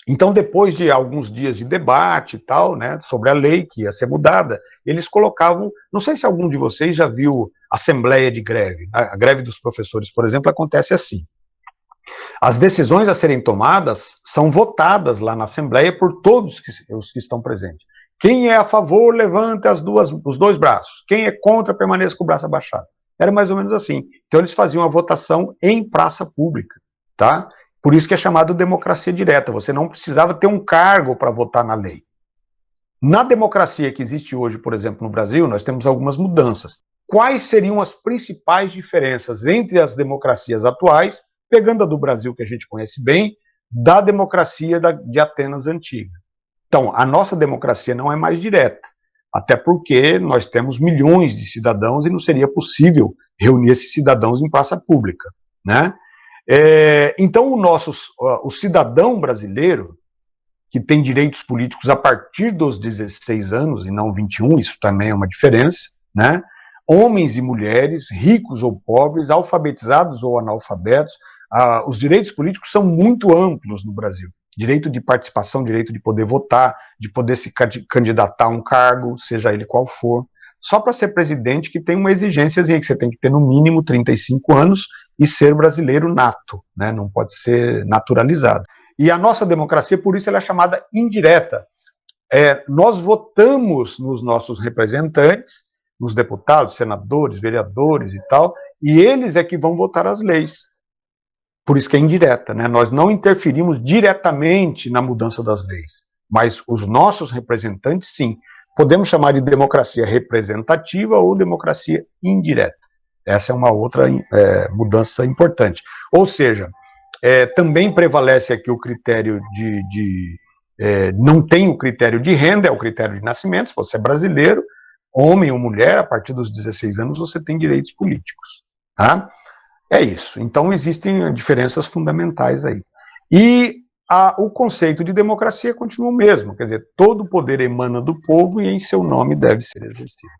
Então, depois de alguns dias de debate e tal, né, sobre a lei que ia ser mudada, eles colocavam, não sei se algum de vocês já viu assembleia de greve, a greve dos professores, por exemplo, acontece assim. As decisões a serem tomadas são votadas lá na Assembleia por todos os que estão presentes. Quem é a favor, levante os dois braços. Quem é contra, permaneça com o braço abaixado. Era mais ou menos assim. Então eles faziam a votação em praça pública, tá? Por isso que é chamado democracia direta. Você não precisava ter um cargo para votar na lei. Na democracia que existe hoje, por exemplo, no Brasil, nós temos algumas mudanças. Quais seriam as principais diferenças entre as democracias atuais, pegando a do Brasil, que a gente conhece bem, da democracia de Atenas antiga? Então, a nossa democracia não é mais direta, até porque nós temos milhões de cidadãos e não seria possível reunir esses cidadãos em praça pública, né? Então, o cidadão brasileiro, que tem direitos políticos a partir dos 16 anos, e não 21, isso também é uma diferença, né? Homens e mulheres, ricos ou pobres, alfabetizados ou analfabetos, os direitos políticos são muito amplos no Brasil. Direito de participação, direito de poder votar, de poder se candidatar a um cargo, seja ele qual for. Só para ser presidente que tem uma exigência que você tem que ter no mínimo 35 anos e ser brasileiro nato, né? Não pode ser naturalizado. E a nossa democracia, por isso, ela é chamada indireta. Nós votamos nos nossos representantes, nos deputados, senadores, vereadores e tal, e eles é que vão votar as leis. Por isso que é indireta, né? Nós não interferimos diretamente na mudança das leis, mas os nossos representantes, sim. Podemos chamar de democracia representativa ou democracia indireta. Essa é uma outra mudança importante. Ou seja, também prevalece aqui o critério não tem o critério de renda, é o critério de nascimento. Se você é brasileiro, homem ou mulher, a partir dos 16 anos você tem direitos políticos, tá? É isso. Então existem diferenças fundamentais aí. E o conceito de democracia continua o mesmo, quer dizer, todo o poder emana do povo e em seu nome deve ser exercido.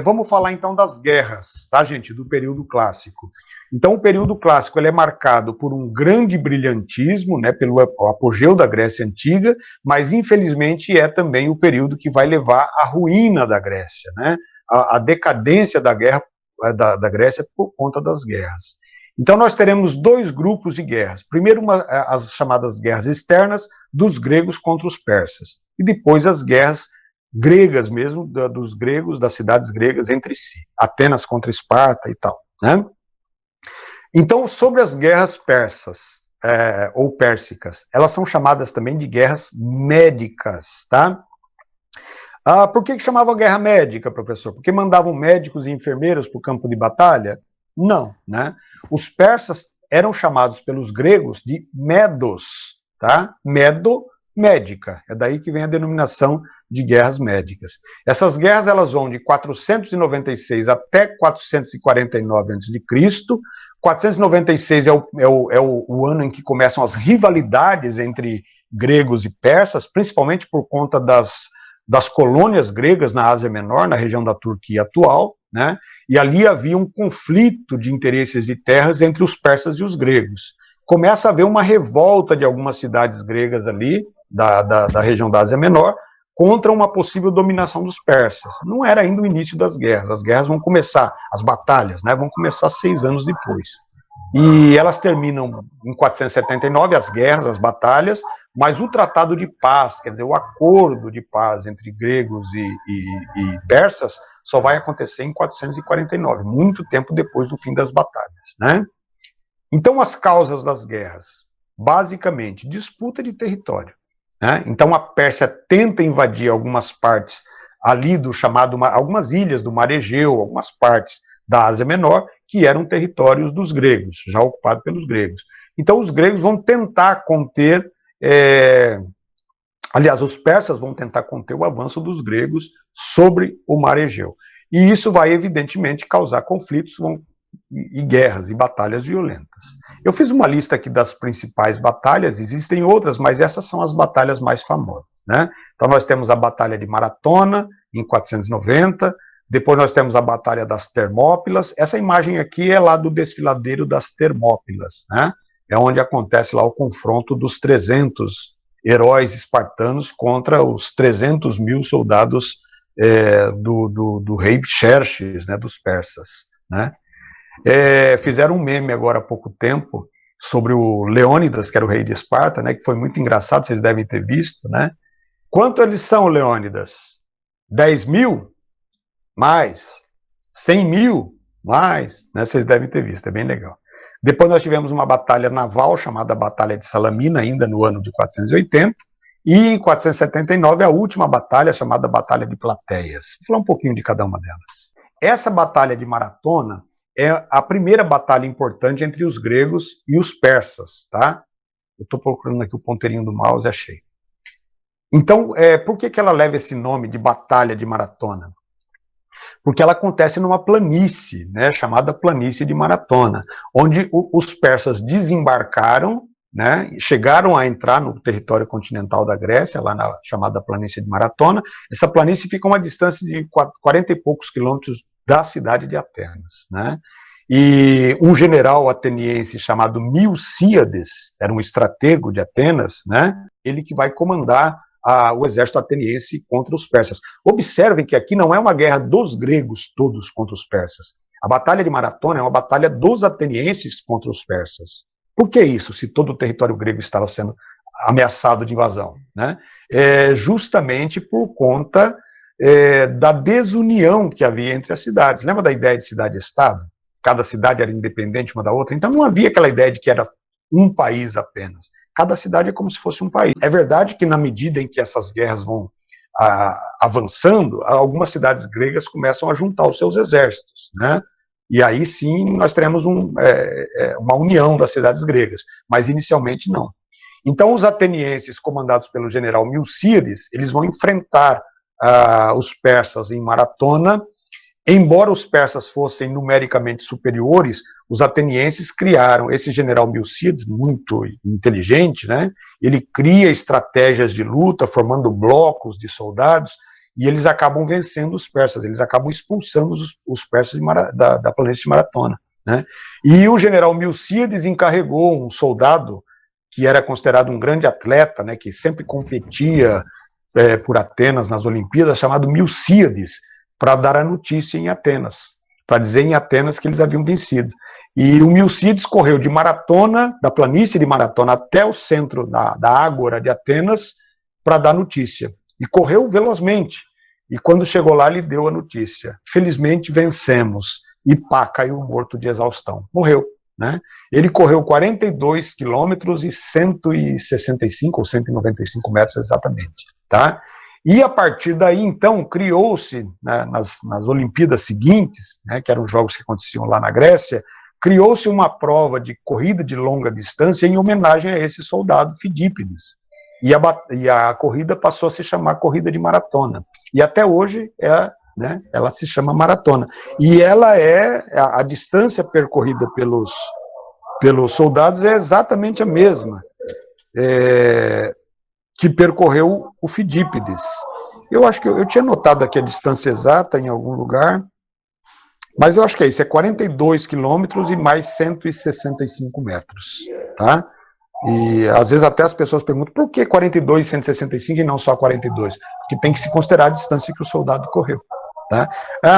Vamos falar então das guerras, tá, gente, do período clássico. Então o período clássico ele é marcado por um grande brilhantismo, né, pelo apogeu da Grécia Antiga, mas infelizmente é também o período que vai levar à ruína da Grécia, né, a decadência da Grécia por conta das guerras. Então nós teremos dois grupos de guerras. Primeiro as chamadas guerras externas dos gregos contra os persas, e depois as guerras gregas mesmo, dos gregos, das cidades gregas entre si, Atenas contra Esparta e tal, né? Então, sobre as guerras persas, ou pérsicas, elas são chamadas também de guerras médicas, tá? Por que chamava guerra médica, professor? Porque mandavam médicos e enfermeiros para o campo de batalha? Não, né? Os persas eram chamados pelos gregos de medos, tá? Medo, médica. É daí que vem a denominação de guerras médicas. Essas guerras elas vão de 496 até 449 a.C. 496 é o ano em que começam as rivalidades entre gregos e persas, principalmente por conta das colônias gregas na Ásia Menor, na região da Turquia atual, né? E ali havia um conflito de interesses de terras entre os persas e os gregos. Começa a haver uma revolta de algumas cidades gregas ali, da região da Ásia Menor, contra uma possível dominação dos persas. Não era ainda o início das guerras. As guerras vão começar, as batalhas, né, vão começar 6 anos depois. E elas terminam em 479, as guerras, as batalhas, mas o tratado de paz, quer dizer, o acordo de paz entre gregos e persas, só vai acontecer em 449, muito tempo depois do fim das batalhas, né? Então, as causas das guerras, basicamente, disputa de território, né? Então, a Pérsia tenta invadir algumas partes ali do chamado, algumas ilhas do Mar Egeu, algumas partes da Ásia Menor, que eram territórios dos gregos, já ocupados pelos gregos. Então, os gregos vão tentar conter, aliás, os persas vão tentar conter o avanço dos gregos sobre o Mar Egeu. E isso vai, evidentemente, causar conflitos e guerras e batalhas violentas. Eu fiz uma lista aqui das principais batalhas, existem outras, mas essas são as batalhas mais famosas, né? Então nós temos a Batalha de Maratona, em 490, depois nós temos a Batalha das Termópilas. Essa imagem aqui é lá do desfiladeiro das Termópilas, né? É onde acontece lá o confronto dos 300 heróis espartanos contra os 300 mil soldados do rei Xerxes, né, dos persas, né? Fizeram um meme agora há pouco tempo, sobre o Leônidas, que era o rei de Esparta, né, que foi muito engraçado, vocês devem ter visto, né? Quanto eles são, Leônidas? 10 mil? Mais. 100 mil? Mais. Né? Vocês devem ter visto, é bem legal. Depois nós tivemos uma batalha naval, chamada Batalha de Salamina, ainda no ano de 480, e em 479 a última batalha, chamada Batalha de Plateias. Vou falar um pouquinho de cada uma delas. Essa batalha de Maratona é a primeira batalha importante entre os gregos e os persas, tá? Eu estou procurando aqui o ponteirinho do mouse e achei. Então, por que ela leva esse nome de Batalha de Maratona? Porque ela acontece numa planície, né, chamada Planície de Maratona, onde os persas desembarcaram, né, chegaram a entrar no território continental da Grécia, lá na chamada Planície de Maratona. Essa planície fica a uma distância de 40 e poucos quilômetros da cidade de Atenas, né? E um general ateniense chamado Milcíades, era um estratego de Atenas, né? Ele que vai comandar o exército ateniense contra os persas. Observem que aqui não é uma guerra dos gregos todos contra os persas. A batalha de Maratona é uma batalha dos atenienses contra os persas. Por que isso, se todo o território grego estava sendo ameaçado de invasão? Né? Justamente por conta da desunião que havia entre as cidades. Lembra da ideia de cidade-estado? Cada cidade era independente uma da outra, então não havia aquela ideia de que era um país apenas. Cada cidade é como se fosse um país. É verdade que na medida em que essas guerras vão avançando, algumas cidades gregas começam a juntar os seus exércitos, né? E aí sim nós teremos uma união das cidades gregas, mas inicialmente não. Então os atenienses, comandados pelo general Milcíades, eles vão enfrentar os persas em Maratona. Embora os persas fossem numericamente superiores, os atenienses criaram, esse general Milcíades, muito inteligente, né? Ele cria estratégias de luta, formando blocos de soldados, e eles acabam vencendo os persas, eles acabam expulsando os persas da planície de Maratona, né? E o general Milcíades encarregou um soldado que era considerado um grande atleta, né? Que sempre competia por Atenas nas Olimpíadas, chamado Milcíades, para dar a notícia em Atenas, para dizer em Atenas que eles haviam vencido. E o Milcíades correu de Maratona, da planície de Maratona, até o centro da Ágora de Atenas, para dar notícia. E correu velozmente. E quando chegou lá, ele deu a notícia. Felizmente vencemos. E pá, caiu morto de exaustão. Morreu. Né? Ele correu 42 quilômetros e 165 ou 195 metros exatamente. Tá? E a partir daí, então, criou-se, né, nas Olimpíadas seguintes, né, que eram os jogos que aconteciam lá na Grécia, criou-se uma prova de corrida de longa distância em homenagem a esse soldado Fidípides. E a corrida passou a se chamar Corrida de Maratona. E até hoje né, ela se chama Maratona. E ela a distância percorrida pelos soldados é exatamente a mesma que percorreu o Fidípides. Eu acho que eu tinha notado aqui a distância exata em algum lugar, mas eu acho que é isso, é 42 quilômetros e mais 165 metros, tá? E às vezes até as pessoas perguntam por que 42 e 165 e não só 42? Porque tem que se considerar a distância que o soldado correu, tá?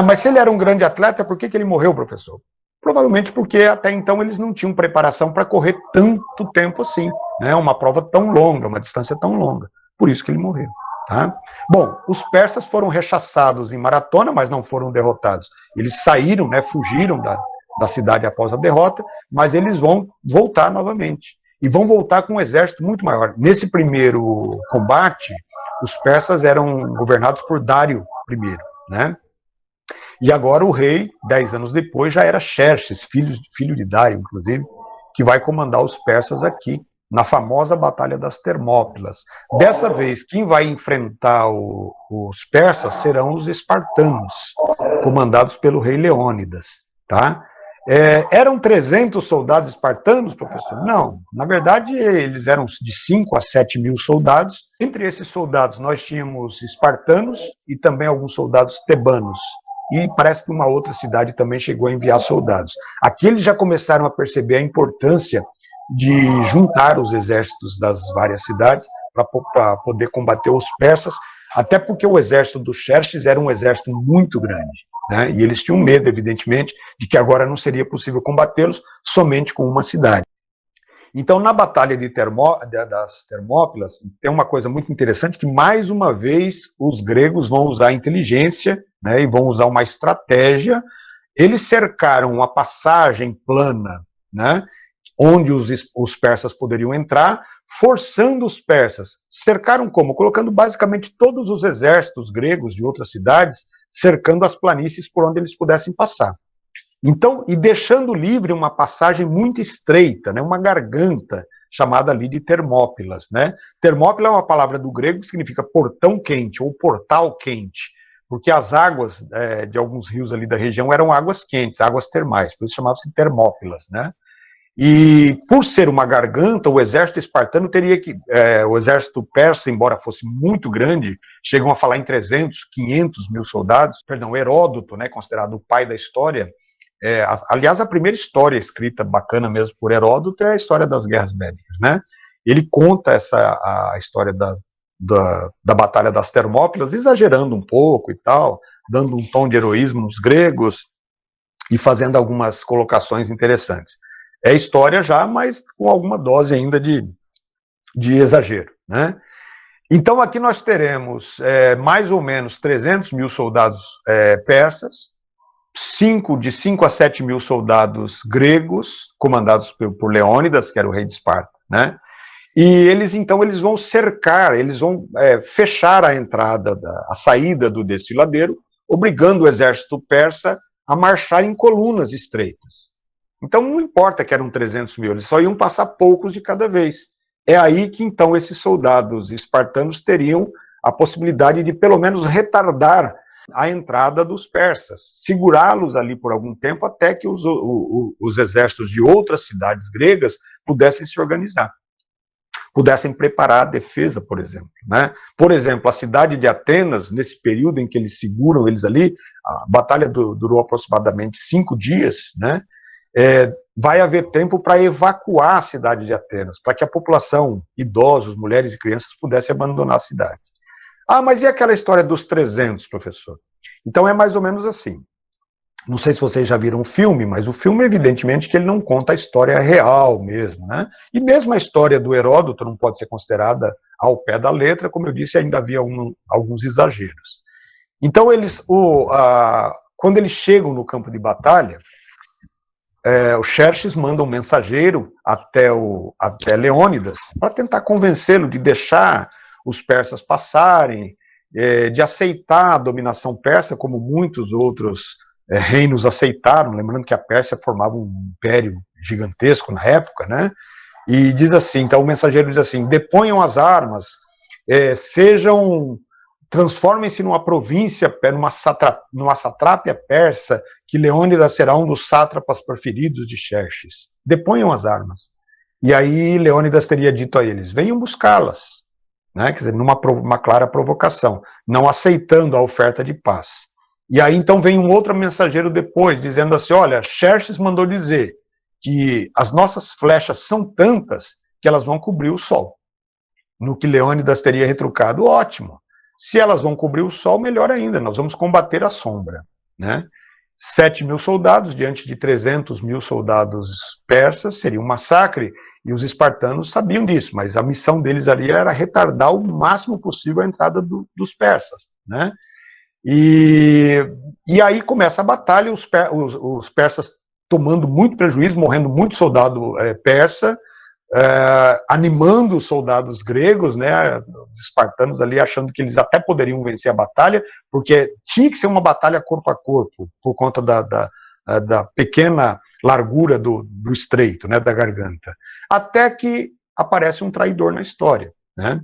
Mas se ele era um grande atleta, por que ele morreu, professor? Provavelmente porque até então eles não tinham preparação para correr tanto tempo assim, né? Uma prova tão longa, uma distância tão longa. Por isso que ele morreu. Tá? Bom, os persas foram rechaçados em Maratona, mas não foram derrotados. Eles saíram, né, fugiram da cidade após a derrota, mas eles vão voltar novamente. E vão voltar com um exército muito maior. Nesse primeiro combate, os persas eram governados por Dário I, né? E agora o rei, 10 anos depois, já era Xerxes, filho de Dário, inclusive, que vai comandar os persas aqui, na famosa Batalha das Termópilas. Dessa vez, quem vai enfrentar os persas serão os espartanos, comandados pelo rei Leônidas. Tá? Eram 300 soldados espartanos, professor? Não. Na verdade, eles eram de 5 a 7 mil soldados. Entre esses soldados, nós tínhamos espartanos e também alguns soldados tebanos. E parece que uma outra cidade também chegou a enviar soldados. Aqui eles já começaram a perceber a importância de juntar os exércitos das várias cidades para poder combater os persas, até porque o exército dos Xerxes era um exército muito grande, né? E eles tinham medo, evidentemente, de que agora não seria possível combatê-los somente com uma cidade. Então, na Batalha das Termópilas, tem uma coisa muito interessante, que mais uma vez os gregos vão usar a inteligência, né, e vão usar uma estratégia. Eles cercaram uma passagem plana, né, onde os persas poderiam entrar, forçando os persas. Cercaram como? Colocando basicamente todos os exércitos gregos de outras cidades, cercando as planícies por onde eles pudessem passar. Então, e deixando livre uma passagem muito estreita, né, uma garganta, chamada ali de Termópilas. Né? Termópila é uma palavra do grego que significa portão quente ou portal quente, porque as águas de alguns rios ali da região eram águas quentes, águas termais, por isso chamava-se Termópilas. Né? E por ser uma garganta, o exército espartano teria que... o exército persa, embora fosse muito grande, chegam a falar em 300, 500 mil soldados, perdão, Heródoto, né, considerado o pai da história, aliás, a primeira história escrita bacana mesmo por Heródoto é a história das guerras médicas, né? Ele conta a história da Batalha das Termópilas, exagerando um pouco e tal, dando um tom de heroísmo nos gregos e fazendo algumas colocações interessantes. É história já, mas com alguma dose ainda de exagero, né? Então aqui nós teremos mais ou menos 300 mil soldados persas, de 5 a 7 mil soldados gregos, comandados por Leônidas, que era o rei de Esparta, né? E eles, então, eles vão cercar, eles vão fechar a entrada, a saída do desfiladeiro, obrigando o exército persa a marchar em colunas estreitas. Então, não importa que eram 300 mil, eles só iam passar poucos de cada vez. É aí que, então, esses soldados espartanos teriam a possibilidade de, pelo menos, retardar a entrada dos persas, segurá-los ali por algum tempo até que os exércitos de outras cidades gregas pudessem se organizar, pudessem preparar a defesa, por exemplo. Né? Por exemplo, a cidade de Atenas, nesse período em que eles seguram eles ali, a batalha durou aproximadamente 5 dias, né? Vai haver tempo para evacuar a cidade de Atenas, para que a população, idosos, mulheres e crianças, pudessem abandonar a cidade. Ah, mas e aquela história dos 300, professor? Então é mais ou menos assim. Não sei se vocês já viram o filme, mas o filme, evidentemente, que ele não conta a história real mesmo, né? E mesmo a história do Heródoto não pode ser considerada ao pé da letra, como eu disse, ainda havia alguns exageros. Então, quando eles chegam no campo de batalha, o Xerxes manda um mensageiro até Leônidas para tentar convencê-lo de deixar os persas passarem, de aceitar a dominação persa, como muitos outros reinos aceitaram, lembrando que a Pérsia formava um império gigantesco na época, né? E diz assim, então o mensageiro diz assim: deponham as armas, transformem-se numa província, numa satrápia persa, que Leônidas será um dos sátrapas preferidos de Xerxes. Deponham as armas. E aí Leônidas teria dito a eles: venham buscá-las. Né? Quer dizer, numa clara provocação, não aceitando a oferta de paz. E aí então vem um outro mensageiro depois, dizendo assim: olha, Xerxes mandou dizer que as nossas flechas são tantas que elas vão cobrir o sol. No que Leônidas teria retrucado: ótimo, se elas vão cobrir o sol, melhor ainda, nós vamos combater a sombra. Né? 7 mil soldados diante de 300 mil soldados persas seria um massacre, e os espartanos sabiam disso, mas a missão deles ali era retardar o máximo possível a entrada dos persas. Né? E aí começa a batalha, os persas tomando muito prejuízo, morrendo muito soldado persa, animando os soldados gregos, né, os espartanos ali achando que eles até poderiam vencer a batalha, porque tinha que ser uma batalha corpo a corpo, por conta da pequena largura do estreito, né, da garganta. Até que aparece um traidor na história, né?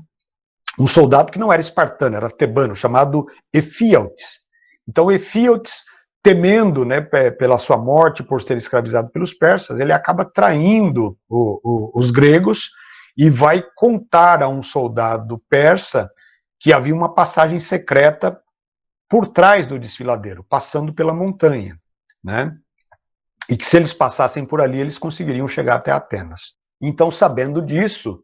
Um soldado que não era espartano, era tebano, chamado Efíaltes. Então Efíaltes, temendo, né, pela sua morte, por ser escravizado pelos persas, ele acaba traindo os gregos e vai contar a um soldado persa que havia uma passagem secreta por trás do desfiladeiro, passando pela montanha, né? E que se eles passassem por ali, eles conseguiriam chegar até Atenas. Então, sabendo disso,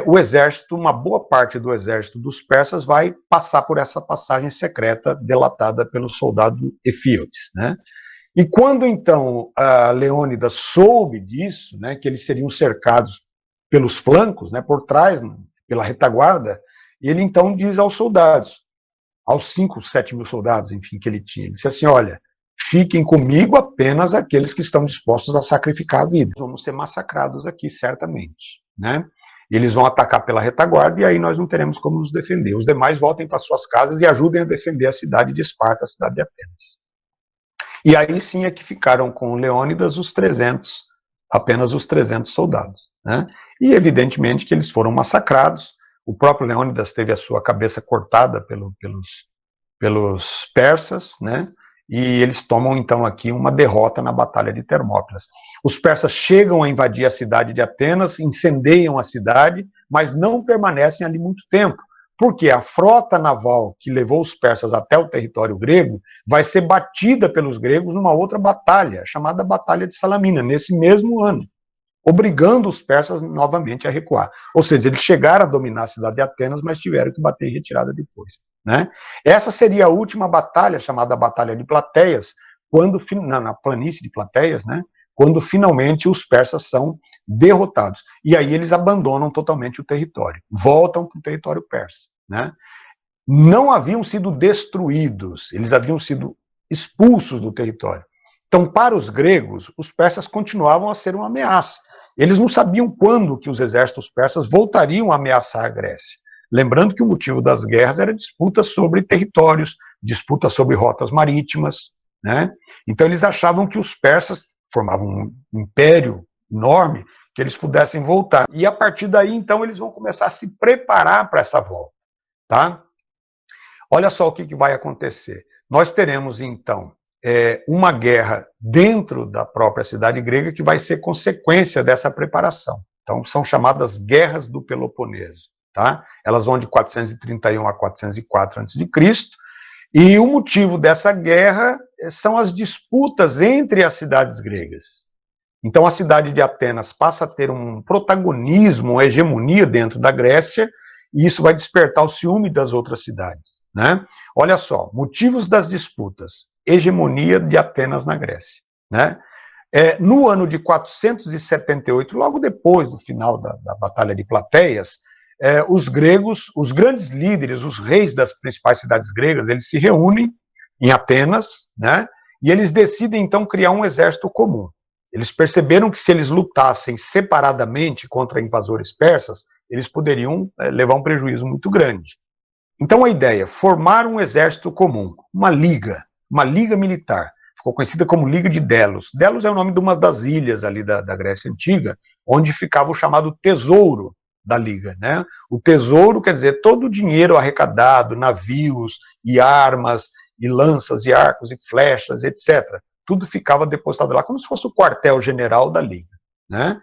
o exército, uma boa parte do exército dos persas vai passar por essa passagem secreta delatada pelo soldado Efíaltes, né? E quando então a Leônidas soube disso, né, que eles seriam cercados pelos flancos, né, por trás, pela retaguarda, ele então diz aos soldados, aos 5, 7 mil soldados, enfim, que ele tinha, ele disse assim, olha, fiquem comigo apenas aqueles que estão dispostos a sacrificar a vida. Vamos ser massacrados aqui, certamente, né? Eles vão atacar pela retaguarda e aí nós não teremos como nos defender. Os demais voltem para suas casas e ajudem a defender a cidade de Esparta, a cidade de Atenas. E aí sim é que ficaram com Leônidas os 300, apenas os 300 soldados, né? E evidentemente que eles foram massacrados. O próprio Leônidas teve a sua cabeça cortada pelos persas, né? E eles tomam então aqui uma derrota na Batalha de Termópilas. Os persas chegam a invadir a cidade de Atenas, incendeiam a cidade, mas não permanecem ali muito tempo, porque a frota naval que levou os persas até o território grego vai ser batida pelos gregos numa outra batalha, chamada Batalha de Salamina, nesse mesmo ano, obrigando os persas novamente a recuar. Ou seja, eles chegaram a dominar a cidade de Atenas, mas tiveram que bater em retirada depois, né? Essa seria a última batalha, chamada Batalha de Plateias, quando, na planície de Plateias, né, quando finalmente os persas são derrotados. E aí eles abandonam totalmente o território, voltam para o território persa, né? Não haviam sido destruídos, eles haviam sido expulsos do território. Então, para os gregos, os persas continuavam a ser uma ameaça. Eles não sabiam quando que os exércitos persas voltariam a ameaçar a Grécia. Lembrando que o motivo das guerras era disputa sobre territórios, disputa sobre rotas marítimas, né? Então eles achavam que os persas formavam um império enorme, que eles pudessem voltar. E a partir daí, então, eles vão começar a se preparar para essa volta, tá? Olha só o que vai acontecer. Nós teremos, então, uma guerra dentro da própria cidade grega que vai ser consequência dessa preparação. Então, são chamadas Guerras do Peloponeso. Tá? Elas vão de 431 a 404 a.C., e o motivo dessa guerra são as disputas entre as cidades gregas. Então a cidade de Atenas passa a ter um protagonismo, uma hegemonia dentro da Grécia, e isso vai despertar o ciúme das outras cidades, né? Olha só, motivos das disputas, hegemonia de Atenas na Grécia, né? No ano de 478, logo depois do final da Batalha de Plateias, os gregos, os grandes líderes, os reis das principais cidades gregas, eles se reúnem em Atenas, né? E eles decidem então criar um exército comum. Eles perceberam que se eles lutassem separadamente contra invasores persas, eles poderiam levar um prejuízo muito grande. Então a ideia, formar um exército comum, uma liga militar, ficou conhecida como Liga de Delos. Delos é o nome de uma das ilhas ali da Grécia Antiga, onde ficava o chamado tesouro da Liga, né? O tesouro quer dizer todo o dinheiro arrecadado, navios e armas, e lanças e arcos e flechas, etc. Tudo ficava depositado lá, como se fosse o quartel-general da Liga, né?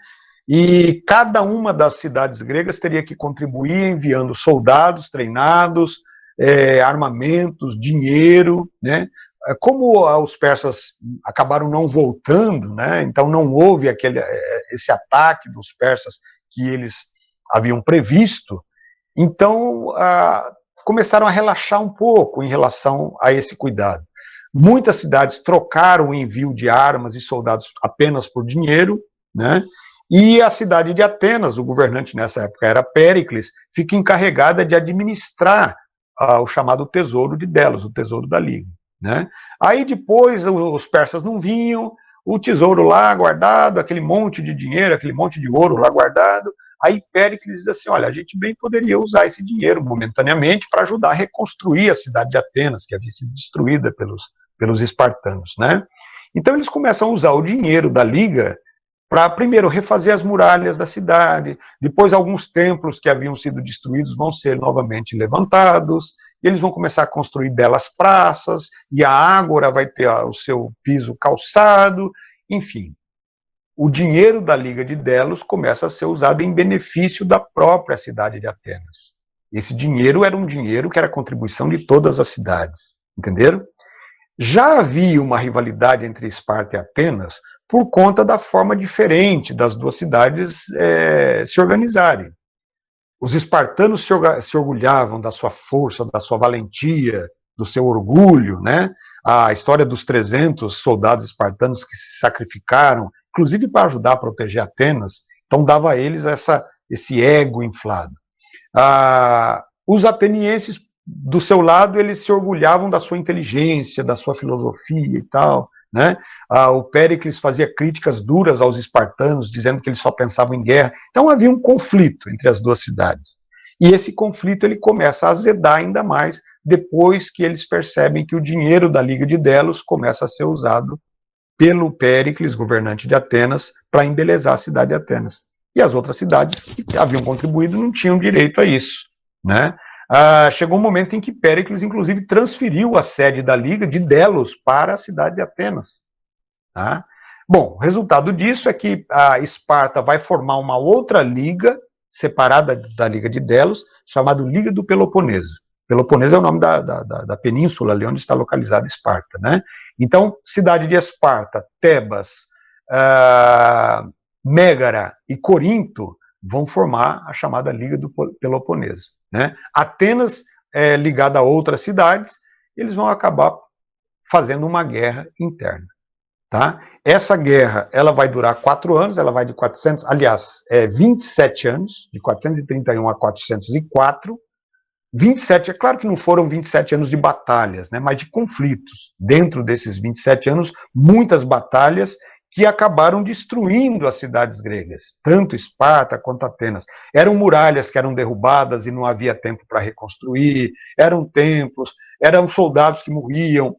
E cada uma das cidades gregas teria que contribuir enviando soldados treinados, armamentos, dinheiro, né? Como os persas acabaram não voltando, né? Então não houve esse ataque dos persas que eles haviam previsto, então começaram a relaxar um pouco em relação a esse cuidado. Muitas cidades trocaram o envio de armas e soldados apenas por dinheiro, né? E a cidade de Atenas, o governante nessa época era Péricles, fica encarregada de administrar o chamado tesouro de Delos, o tesouro da Liga, né? Aí depois os persas não vinham, o tesouro lá guardado, aquele monte de dinheiro, aquele monte de ouro lá guardado. Aí Péricles diz assim, olha, a gente bem poderia usar esse dinheiro momentaneamente para ajudar a reconstruir a cidade de Atenas, que havia sido destruída pelos espartanos, né? Então eles começam a usar o dinheiro da Liga para, primeiro, refazer as muralhas da cidade, depois alguns templos que haviam sido destruídos vão ser novamente levantados, e eles vão começar a construir belas praças, e a ágora vai ter o seu piso calçado, enfim. O dinheiro da Liga de Delos começa a ser usado em benefício da própria cidade de Atenas. Esse dinheiro era um dinheiro que era contribuição de todas as cidades, entenderam? Já havia uma rivalidade entre Esparta e Atenas por conta da forma diferente das duas cidades se organizarem. Os espartanos se orgulhavam da sua força, da sua valentia, do seu orgulho, né? A história dos 300 soldados espartanos que se sacrificaram, inclusive para ajudar a proteger Atenas, então dava a eles esse ego inflado. Os atenienses, do seu lado, eles se orgulhavam da sua inteligência, da sua filosofia e tal, né? O Péricles fazia críticas duras aos espartanos, dizendo que eles só pensavam em guerra. Então havia um conflito entre as duas cidades. E esse conflito ele começa a azedar ainda mais depois que eles percebem que o dinheiro da Liga de Delos começa a ser usado pelo Péricles, governante de Atenas, para embelezar a cidade de Atenas. E as outras cidades que haviam contribuído não tinham direito a isso, né? Chegou um momento em que Péricles, inclusive, transferiu a sede da Liga de Delos para a cidade de Atenas. Tá? Bom, o resultado disso é que a Esparta vai formar uma outra liga, separada da Liga de Delos, chamada Liga do Peloponeso. Peloponeso é o nome da península ali onde está localizada Esparta, né? Então, cidade de Esparta, Tebas, Mégara e Corinto vão formar a chamada Liga do Peloponeso, né? Atenas é ligada a outras cidades, eles vão acabar fazendo uma guerra interna. Tá? Essa guerra ela vai durar 4 anos, ela vai de 27 anos, de 431 a 404. 27, é claro que não foram 27 anos de batalhas, né, mas de conflitos. Dentro desses 27 anos, muitas batalhas que acabaram destruindo as cidades gregas, tanto Esparta quanto Atenas. Eram muralhas que eram derrubadas e não havia tempo para reconstruir, eram templos, eram soldados que morriam.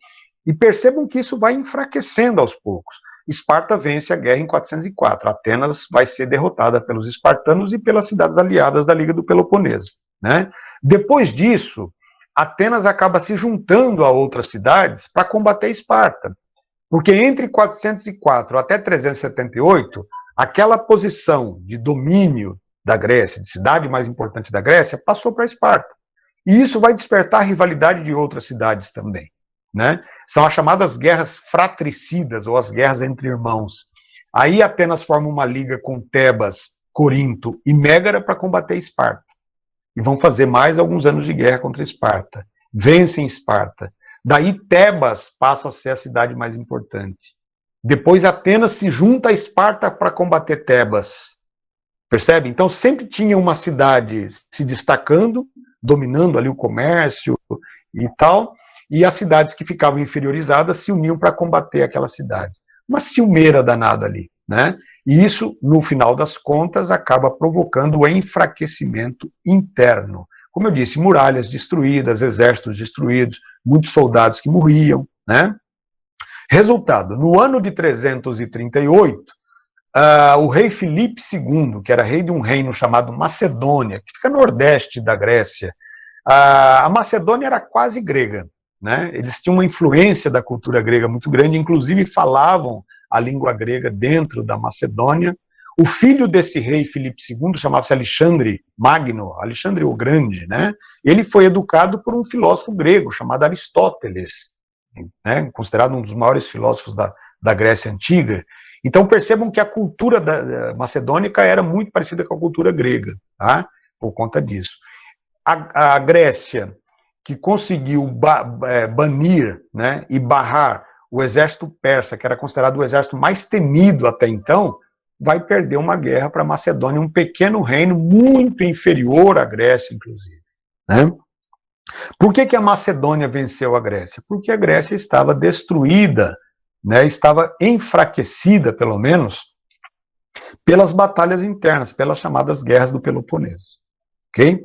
E percebam que isso vai enfraquecendo aos poucos. Esparta vence a guerra em 404. Atenas vai ser derrotada pelos espartanos e pelas cidades aliadas da Liga do Peloponeso, né? Depois disso, Atenas acaba se juntando a outras cidades para combater Esparta. Porque entre 404 até 378, aquela posição de domínio da Grécia, de cidade mais importante da Grécia, passou para Esparta. E isso vai despertar a rivalidade de outras cidades também. Né? São as chamadas guerras fratricidas, ou as guerras entre irmãos. Aí Atenas forma uma liga com Tebas, Corinto e Mégara para combater Esparta. E vão fazer mais alguns anos de guerra contra Esparta. Vencem Esparta. Daí Tebas passa a ser a cidade mais importante. Depois Atenas se junta a Esparta para combater Tebas. Percebe? Então sempre tinha uma cidade se destacando, dominando ali o comércio e tal, e as cidades que ficavam inferiorizadas se uniam para combater aquela cidade. Uma ciumeira danada ali, né? E isso, no final das contas, acaba provocando o enfraquecimento interno. Como eu disse, muralhas destruídas, exércitos destruídos, muitos soldados que morriam, né? Resultado, no ano de 338, o rei Filipe II, que era rei de um reino chamado Macedônia, que fica no nordeste da Grécia, a Macedônia era quase grega, né? Eles tinham uma influência da cultura grega muito grande, inclusive falavam a língua grega dentro da Macedônia. O filho desse rei Filipe II chamava-se Alexandre Magno, Alexandre o Grande, né? Ele foi educado por um filósofo grego chamado Aristóteles, né? Considerado um dos maiores filósofos da Grécia Antiga. Então percebam que a cultura macedônica era muito parecida com a cultura grega, tá? Por conta disso. A Grécia, que conseguiu banir, né, e barrar o exército persa, que era considerado o exército mais temido até então, vai perder uma guerra para a Macedônia, um pequeno reino muito inferior à Grécia, inclusive. Né? Por que a Macedônia venceu a Grécia? Porque a Grécia estava destruída, né, estava enfraquecida, pelo menos, pelas batalhas internas, pelas chamadas guerras do Peloponeso. Ok?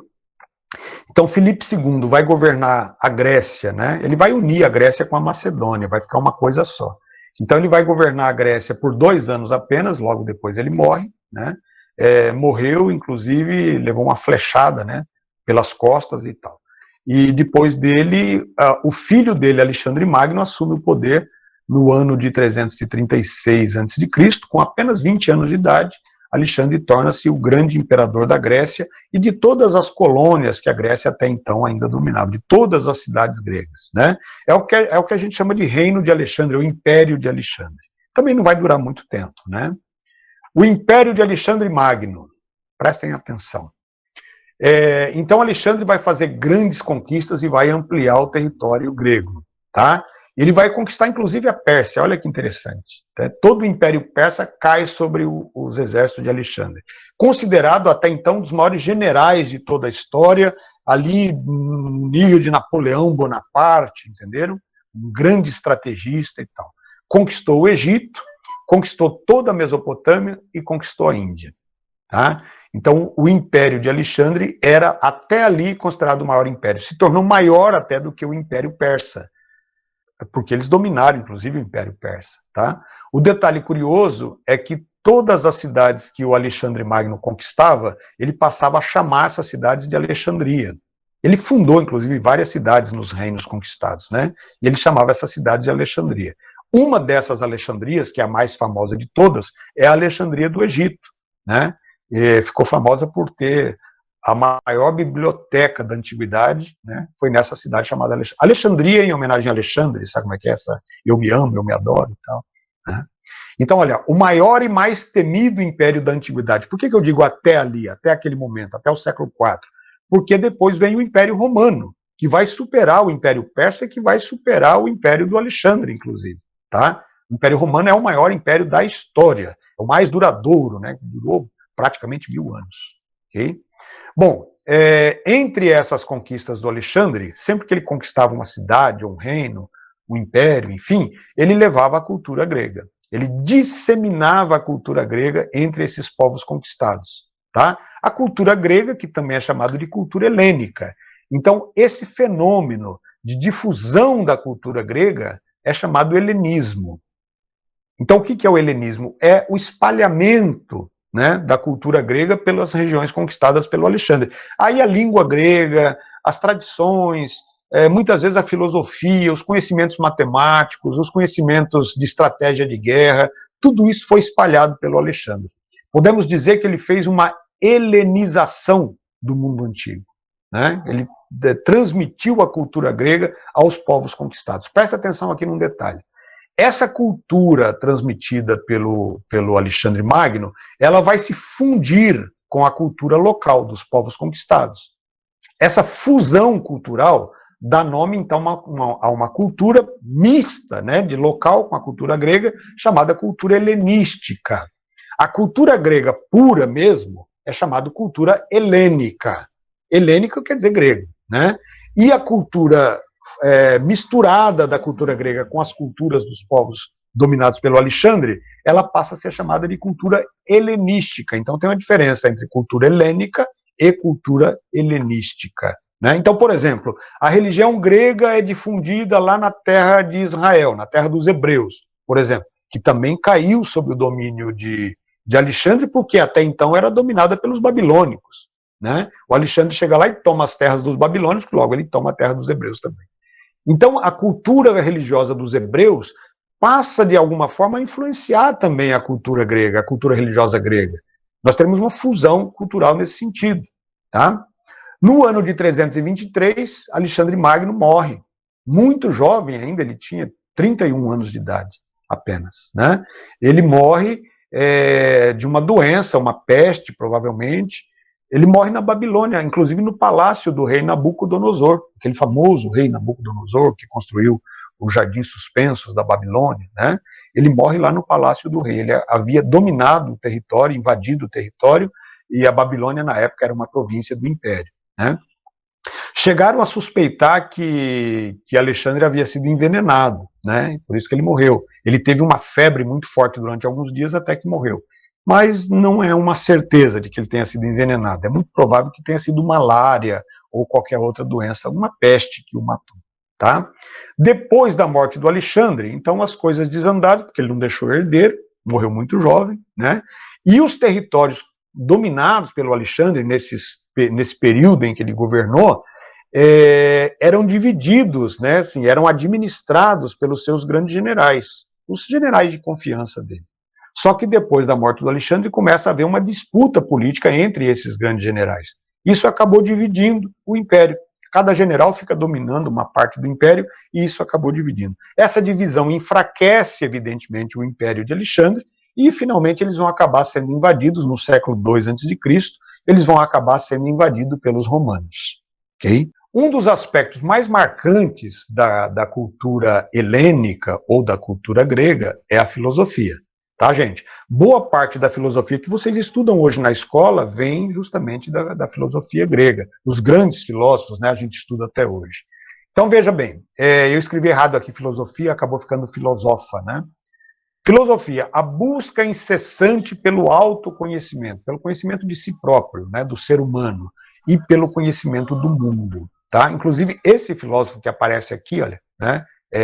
Então, Filipe II vai governar a Grécia, né? Ele vai unir a Grécia com a Macedônia, vai ficar uma coisa só. Então, ele vai governar a Grécia por 2 anos apenas, logo depois ele morre, né? Morreu, inclusive, levou uma flechada, né? Pelas costas e tal. E depois dele, o filho dele, Alexandre Magno, assume o poder no ano de 336 a.C., com apenas 20 anos de idade. Alexandre torna-se o grande imperador da Grécia e de todas as colônias que a Grécia até então ainda dominava, de todas as cidades gregas. Né? É o que a gente chama de Reino de Alexandre, o Império de Alexandre. Também não vai durar muito tempo. Né? O Império de Alexandre Magno, prestem atenção, Então Alexandre vai fazer grandes conquistas e vai ampliar o território grego, tá? Ele vai conquistar inclusive a Pérsia, olha que interessante. Tá? Todo o Império Persa cai sobre os exércitos de Alexandre. Considerado até então um dos maiores generais de toda a história, ali no nível de Napoleão Bonaparte, entenderam? Um grande estrategista e tal. Conquistou o Egito, conquistou toda a Mesopotâmia e conquistou a Índia. Tá? Então, o Império de Alexandre era até ali considerado o maior império. Se tornou maior até do que o Império Persa, porque eles dominaram, inclusive, o Império Persa. Tá? O detalhe curioso é que todas as cidades que o Alexandre Magno conquistava, ele passava a chamar essas cidades de Alexandria. Ele fundou, inclusive, várias cidades nos reinos conquistados, né? E ele chamava essas cidades de Alexandria. Uma dessas Alexandrias, que é a mais famosa de todas, é a Alexandria do Egito, né? E ficou famosa por ter a maior biblioteca da antiguidade, né? Foi nessa cidade chamada Alexandria, em homenagem a Alexandre, sabe como é que é essa? Eu me amo, eu me adoro e tal. Né? Então, olha, o maior e mais temido império da antiguidade. Por que eu digo até ali, até aquele momento, até o século IV? Porque depois vem o Império Romano, que vai superar o Império Persa e que vai superar o Império do Alexandre, inclusive. Tá? O Império Romano é o maior império da história, é o mais duradouro, né? Durou praticamente 1000 anos. Okay? Bom, entre essas conquistas do Alexandre, sempre que ele conquistava uma cidade, um reino, um império, enfim, ele levava a cultura grega. Ele disseminava a cultura grega entre esses povos conquistados. Tá? A cultura grega, que também é chamada de cultura helênica. Então, esse fenômeno de difusão da cultura grega é chamado helenismo. Então, o que é o helenismo? É o espalhamento, né, da cultura grega pelas regiões conquistadas pelo Alexandre. Aí a língua grega, as tradições, muitas vezes a filosofia, os conhecimentos matemáticos, os conhecimentos de estratégia de guerra, tudo isso foi espalhado pelo Alexandre. Podemos dizer que ele fez uma helenização do mundo antigo. Né? Ele transmitiu a cultura grega aos povos conquistados. Presta atenção aqui num detalhe. Essa cultura transmitida pelo Alexandre Magno, ela vai se fundir com a cultura local dos povos conquistados. Essa fusão cultural dá nome, então, a uma cultura mista, né, de local com a cultura grega, chamada cultura helenística. A cultura grega pura mesmo é chamada cultura helênica. Helênica quer dizer grego, né? E a cultura misturada da cultura grega com as culturas dos povos dominados pelo Alexandre, ela passa a ser chamada de cultura helenística. Então tem uma diferença entre cultura helênica e cultura helenística. Né? Então, por exemplo, a religião grega é difundida lá na terra de Israel, na terra dos hebreus, por exemplo, que também caiu sob o domínio de Alexandre, porque até então era dominada pelos babilônicos. Né? O Alexandre chega lá e toma as terras dos babilônicos, logo ele toma a terra dos hebreus também. Então, a cultura religiosa dos hebreus passa, de alguma forma, a influenciar também a cultura grega, a cultura religiosa grega. Nós temos uma fusão cultural nesse sentido. Tá? No ano de 323, Alexandre Magno morre. Muito jovem ainda, ele tinha 31 anos de idade apenas. Né? Ele morre de uma doença, uma peste, provavelmente. Ele morre na Babilônia, inclusive no palácio do rei Nabucodonosor, aquele famoso rei Nabucodonosor que construiu os jardins suspensos da Babilônia. Né? Ele morre lá no palácio do rei. Ele havia dominado o território, invadido o território, e a Babilônia, na época, era uma província do Império. Né? Chegaram a suspeitar que Alexandre havia sido envenenado, né? Por isso que ele morreu. Ele teve uma febre muito forte durante alguns dias até que morreu. Mas não é uma certeza de que ele tenha sido envenenado. É muito provável que tenha sido malária ou qualquer outra doença, uma peste que o matou. Tá? Depois da morte do Alexandre, então as coisas desandaram, porque ele não deixou herdeiro, morreu muito jovem, né? E os territórios dominados pelo Alexandre nesse período em que ele governou, eram divididos, né, assim, eram administrados pelos seus grandes generais, os generais de confiança dele. Só que depois da morte do Alexandre começa a haver uma disputa política entre esses grandes generais. Isso acabou dividindo o império. Cada general fica dominando uma parte do império e isso acabou dividindo. Essa divisão enfraquece, evidentemente, o império de Alexandre e, finalmente, eles vão acabar sendo invadidos no século II a.C., eles vão acabar sendo invadidos pelos romanos. Okay? Um dos aspectos mais marcantes da cultura helênica ou da cultura grega é a filosofia. Tá, gente? Boa parte da filosofia que vocês estudam hoje na escola vem justamente da filosofia grega. Os grandes filósofos, né, a gente estuda até hoje. Então, veja bem, eu escrevi errado aqui filosofia, acabou ficando filosofa, né? Filosofia, a busca incessante pelo autoconhecimento, pelo conhecimento de si próprio, né, do ser humano, e pelo conhecimento do mundo. Tá? Inclusive, esse filósofo que aparece aqui, olha, né,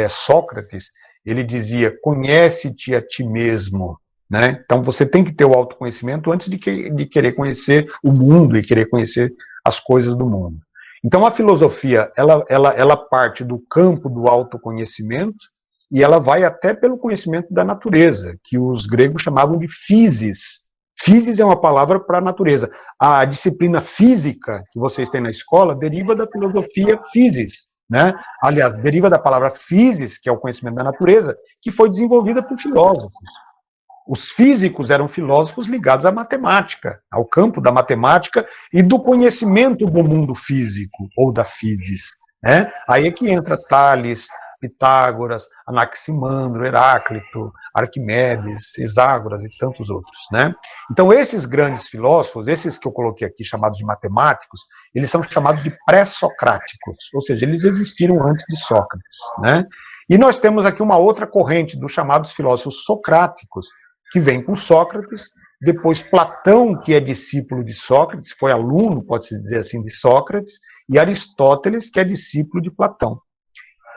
Sócrates, ele dizia, conhece-te a ti mesmo. Né? Então, você tem que ter o autoconhecimento antes de querer conhecer o mundo e querer conhecer as coisas do mundo. Então, a filosofia, ela parte do campo do autoconhecimento e ela vai até pelo conhecimento da natureza, que os gregos chamavam de physis. Physis é uma palavra para a natureza. A disciplina física que vocês têm na escola deriva da filosofia physis, né? Aliás, deriva da palavra physis, que é o conhecimento da natureza, que foi desenvolvida por filósofos. Os físicos eram filósofos ligados à matemática, ao campo da matemática e do conhecimento do mundo físico, ou da physis. Né? Aí é que entra Tales, Pitágoras, Anaximandro, Heráclito, Arquimedes, Iságoras e tantos outros. Né? Então, esses grandes filósofos, esses que eu coloquei aqui, chamados de matemáticos, eles são chamados de pré-socráticos, ou seja, eles existiram antes de Sócrates. Né? E nós temos aqui uma outra corrente dos chamados filósofos socráticos, que vem com Sócrates, depois Platão, que é discípulo de Sócrates, foi aluno, pode-se dizer assim, de Sócrates, e Aristóteles, que é discípulo de Platão.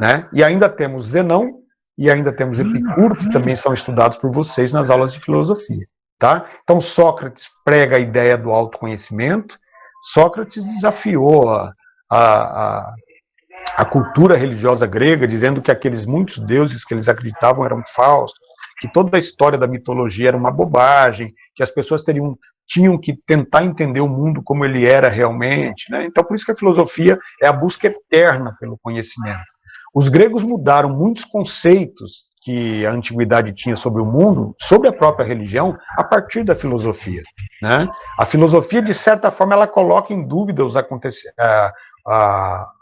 Né? E ainda temos Zenão e ainda temos Epicuro, que também são estudados por vocês nas aulas de filosofia. Tá? Então, Sócrates prega a ideia do autoconhecimento, Sócrates desafiou a cultura religiosa grega, dizendo que aqueles muitos deuses que eles acreditavam eram falsos, que toda a história da mitologia era uma bobagem, que as pessoas tinham que tentar entender o mundo como ele era realmente. Né? Então, por isso que a filosofia é a busca eterna pelo conhecimento. Os gregos mudaram muitos conceitos que a antiguidade tinha sobre o mundo, sobre a própria religião, a partir da filosofia. Né? A filosofia, de certa forma, ela coloca em dúvida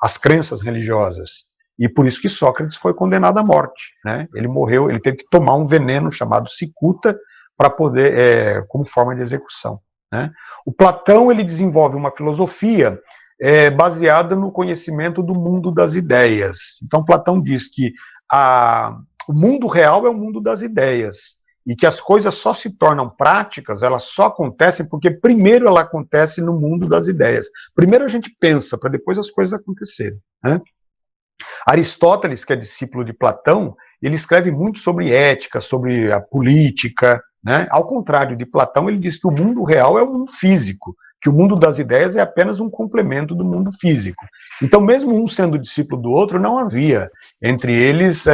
as crenças religiosas. E por isso que Sócrates foi condenado à morte. Né? Ele morreu, ele teve que tomar um veneno chamado cicuta para poder, como forma de execução. Né? O Platão, ele desenvolve uma filosofia baseada no conhecimento do mundo das ideias. Então Platão diz que o mundo real é o mundo das ideias e que as coisas só se tornam práticas, elas só acontecem porque primeiro ela acontece no mundo das ideias. Primeiro a gente pensa, para depois as coisas acontecerem. Né? Aristóteles, que é discípulo de Platão, ele escreve muito sobre ética, sobre a política. Né? Ao contrário de Platão, ele diz que o mundo real é o mundo físico, que o mundo das ideias é apenas um complemento do mundo físico. Então, mesmo um sendo discípulo do outro, não havia entre eles,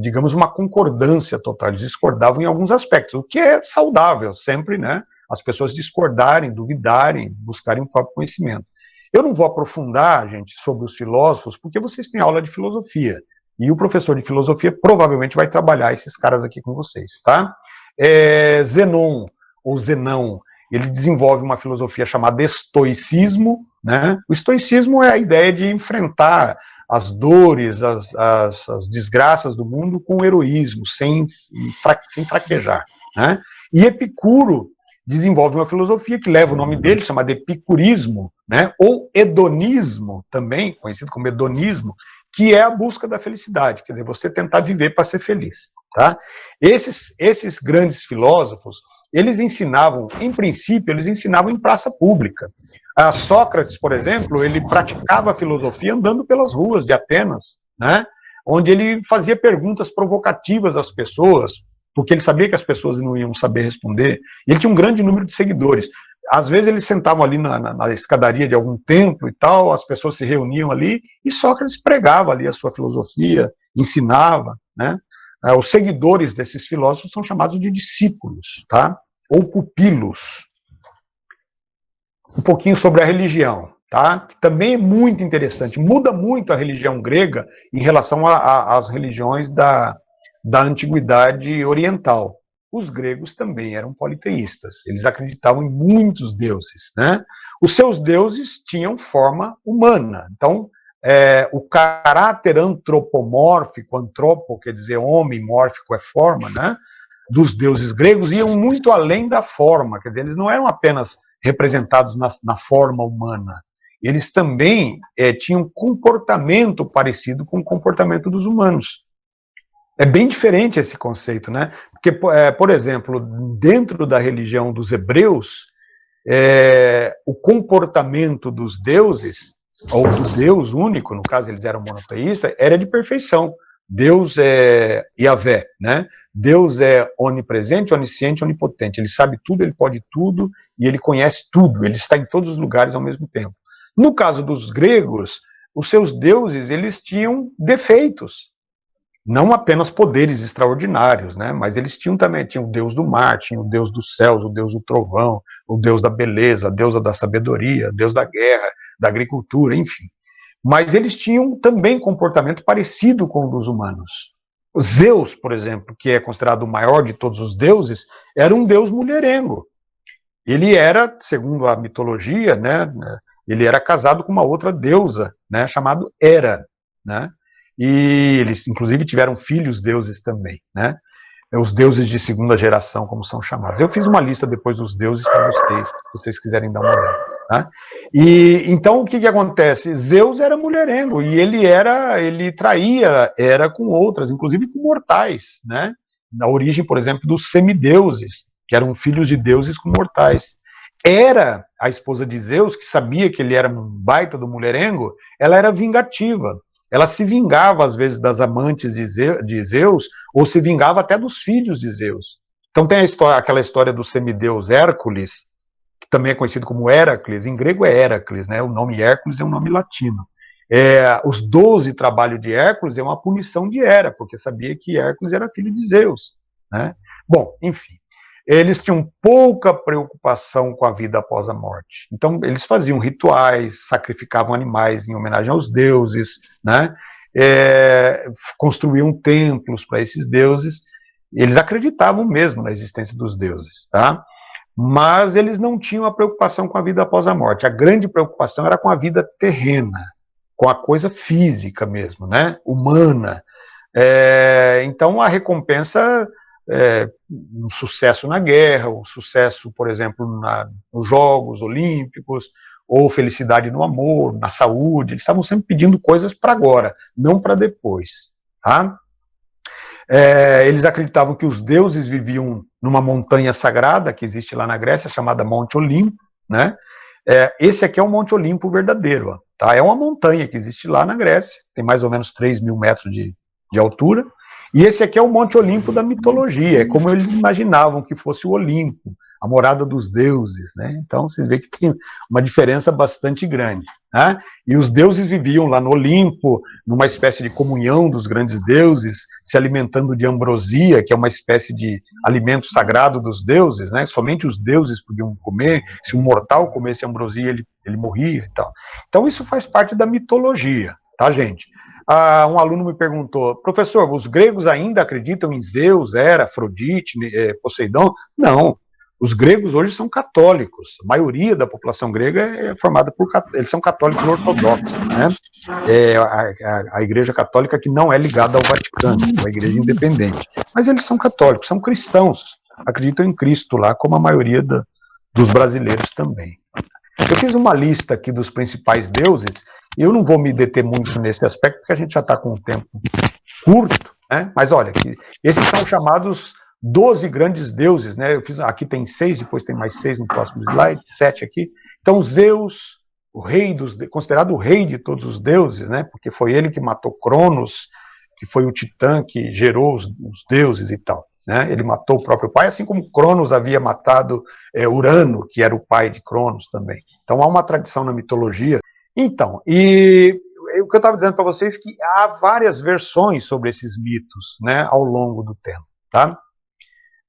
digamos, uma concordância total. Eles discordavam em alguns aspectos, o que é saudável sempre, né? As pessoas discordarem, duvidarem, buscarem o próprio conhecimento. Eu não vou aprofundar, gente, sobre os filósofos, porque vocês têm aula de filosofia. E o professor de filosofia provavelmente vai trabalhar esses caras aqui com vocês, tá? Zenon, ou Zenão, ele desenvolve uma filosofia chamada estoicismo. Né? O estoicismo é a ideia de enfrentar as dores, as desgraças do mundo com heroísmo, sem fraquejar. Né? E Epicuro desenvolve uma filosofia que leva o nome dele, chamada epicurismo, né? Ou hedonismo, também conhecido como hedonismo, que é a busca da felicidade, quer dizer, você tentar viver para ser feliz. Tá? Esses grandes filósofos, eles ensinavam, em princípio, eles ensinavam em praça pública. Sócrates, por exemplo, ele praticava a filosofia andando pelas ruas de Atenas, né? Onde ele fazia perguntas provocativas às pessoas, porque ele sabia que as pessoas não iam saber responder, e ele tinha um grande número de seguidores. Às vezes eles sentavam ali na escadaria de algum templo e tal, as pessoas se reuniam ali, e Sócrates pregava ali a sua filosofia, ensinava, né? Os seguidores desses filósofos são chamados de discípulos, tá? Ou pupilos. Um pouquinho sobre a religião, tá? Que também é muito interessante. Muda muito a religião grega em relação às religiões da antiguidade oriental. os gregos também eram politeístas. Eles acreditavam em muitos deuses, né? Os seus deuses tinham forma humana. Então, o caráter antropomórfico, antropo quer dizer homem, mórfico é forma, né? Dos deuses gregos iam muito além da forma. Quer dizer, eles não eram apenas representados na forma humana. Eles também tinham comportamento parecido com o comportamento dos humanos. É bem diferente esse conceito, né? Porque, por exemplo, dentro da religião dos hebreus, o comportamento dos deuses, ou do Deus único, no caso eles eram monoteístas, era de perfeição. Deus é Yahvé, né? Deus é onipresente, onisciente, onipotente. Ele sabe tudo, ele pode tudo e ele conhece tudo. Ele está em todos os lugares ao mesmo tempo. No caso dos gregos, os seus deuses, eles tinham defeitos. Não apenas poderes extraordinários, né? Mas eles tinham o deus do mar, tinha o deus dos céus, o deus do trovão, o deus da beleza, a deusa da sabedoria, o deus da guerra, da agricultura, enfim. Mas eles tinham também comportamento parecido com o dos humanos. O Zeus, por exemplo, que é considerado o maior de todos os deuses, era um deus mulherengo. Ele era, segundo a mitologia, né, ele era casado com uma outra deusa, né, chamada Hera, né? E eles, inclusive, tiveram filhos deuses também, né? Os deuses de segunda geração, como são chamados. Eu fiz uma lista depois dos deuses para vocês, se vocês quiserem dar uma olhada. Tá? E então o que acontece? Zeus era mulherengo e ele traía Hera com outras, inclusive com mortais, né? Na origem, por exemplo, dos semideuses, que eram filhos de deuses com mortais. Hera, a esposa de Zeus, que sabia que ele era um baita do mulherengo, ela era vingativa. Ela se vingava, às vezes, das amantes de Zeus, ou se vingava até dos filhos de Zeus. Então tem aquela história do semideus Hércules, que também é conhecido como Heracles, em grego é Heracles, né? O nome Hércules é um nome latino. Os 12 trabalhos de Hércules é uma punição de Hera, porque sabia que Hércules era filho de Zeus, né? Bom, enfim. Eles tinham pouca preocupação com a vida após a morte. Então, eles faziam rituais, sacrificavam animais em homenagem aos deuses, né? Construíam templos para esses deuses. Eles acreditavam mesmo na existência dos deuses, tá? Mas eles não tinham a preocupação com a vida após a morte. A grande preocupação era com a vida terrena, com a coisa física mesmo, né? Humana. Então, a recompensa... um sucesso na guerra, um sucesso, por exemplo, nos Jogos Olímpicos, ou felicidade no amor, na saúde. Eles estavam sempre pedindo coisas para agora, não para depois. Tá? Eles acreditavam que os deuses viviam numa montanha sagrada que existe lá na Grécia, chamada Monte Olimpo, né? Esse aqui é o Monte Olimpo verdadeiro. Ó, tá? É uma montanha que existe lá na Grécia, tem mais ou menos 3.000 metros de altura. E esse aqui é o Monte Olimpo da mitologia, é como eles imaginavam que fosse o Olimpo, a morada dos deuses, né? Então vocês veem que tem uma diferença bastante grande, né? E os deuses viviam lá no Olimpo, numa espécie de comunhão dos grandes deuses, se alimentando de ambrosia, que é uma espécie de alimento sagrado dos deuses, né? Somente os deuses podiam comer, se um mortal comesse ambrosia, ele morria e tal. Então isso faz parte da mitologia, tá, gente? Um aluno me perguntou, professor, os gregos ainda acreditam em Zeus, Hera, Afrodite, Poseidon? Não, os gregos hoje são católicos, a maioria da população grega é formada por católicos, eles são católicos ortodoxos, né? A igreja católica que não é ligada ao Vaticano, é uma igreja independente, mas eles são católicos, são cristãos, acreditam em Cristo lá, como a maioria dos brasileiros também. Eu fiz uma lista aqui dos principais deuses, e eu não vou me deter muito nesse aspecto, porque a gente já está com um tempo curto, né? Mas olha, esses são chamados 12 grandes deuses, né? Aqui tem 6, depois tem mais 6 no próximo slide, 7 aqui. Então Zeus, considerado o rei de todos os deuses, né? Porque foi ele que matou Cronos, que foi o titã que gerou os deuses e tal, né? Ele matou o próprio pai, assim como Cronos havia matado Urano, que era o pai de Cronos também. Então há uma tradição na mitologia. Então, e o que eu estava dizendo para vocês é que há várias versões sobre esses mitos, né, ao longo do tempo, tá?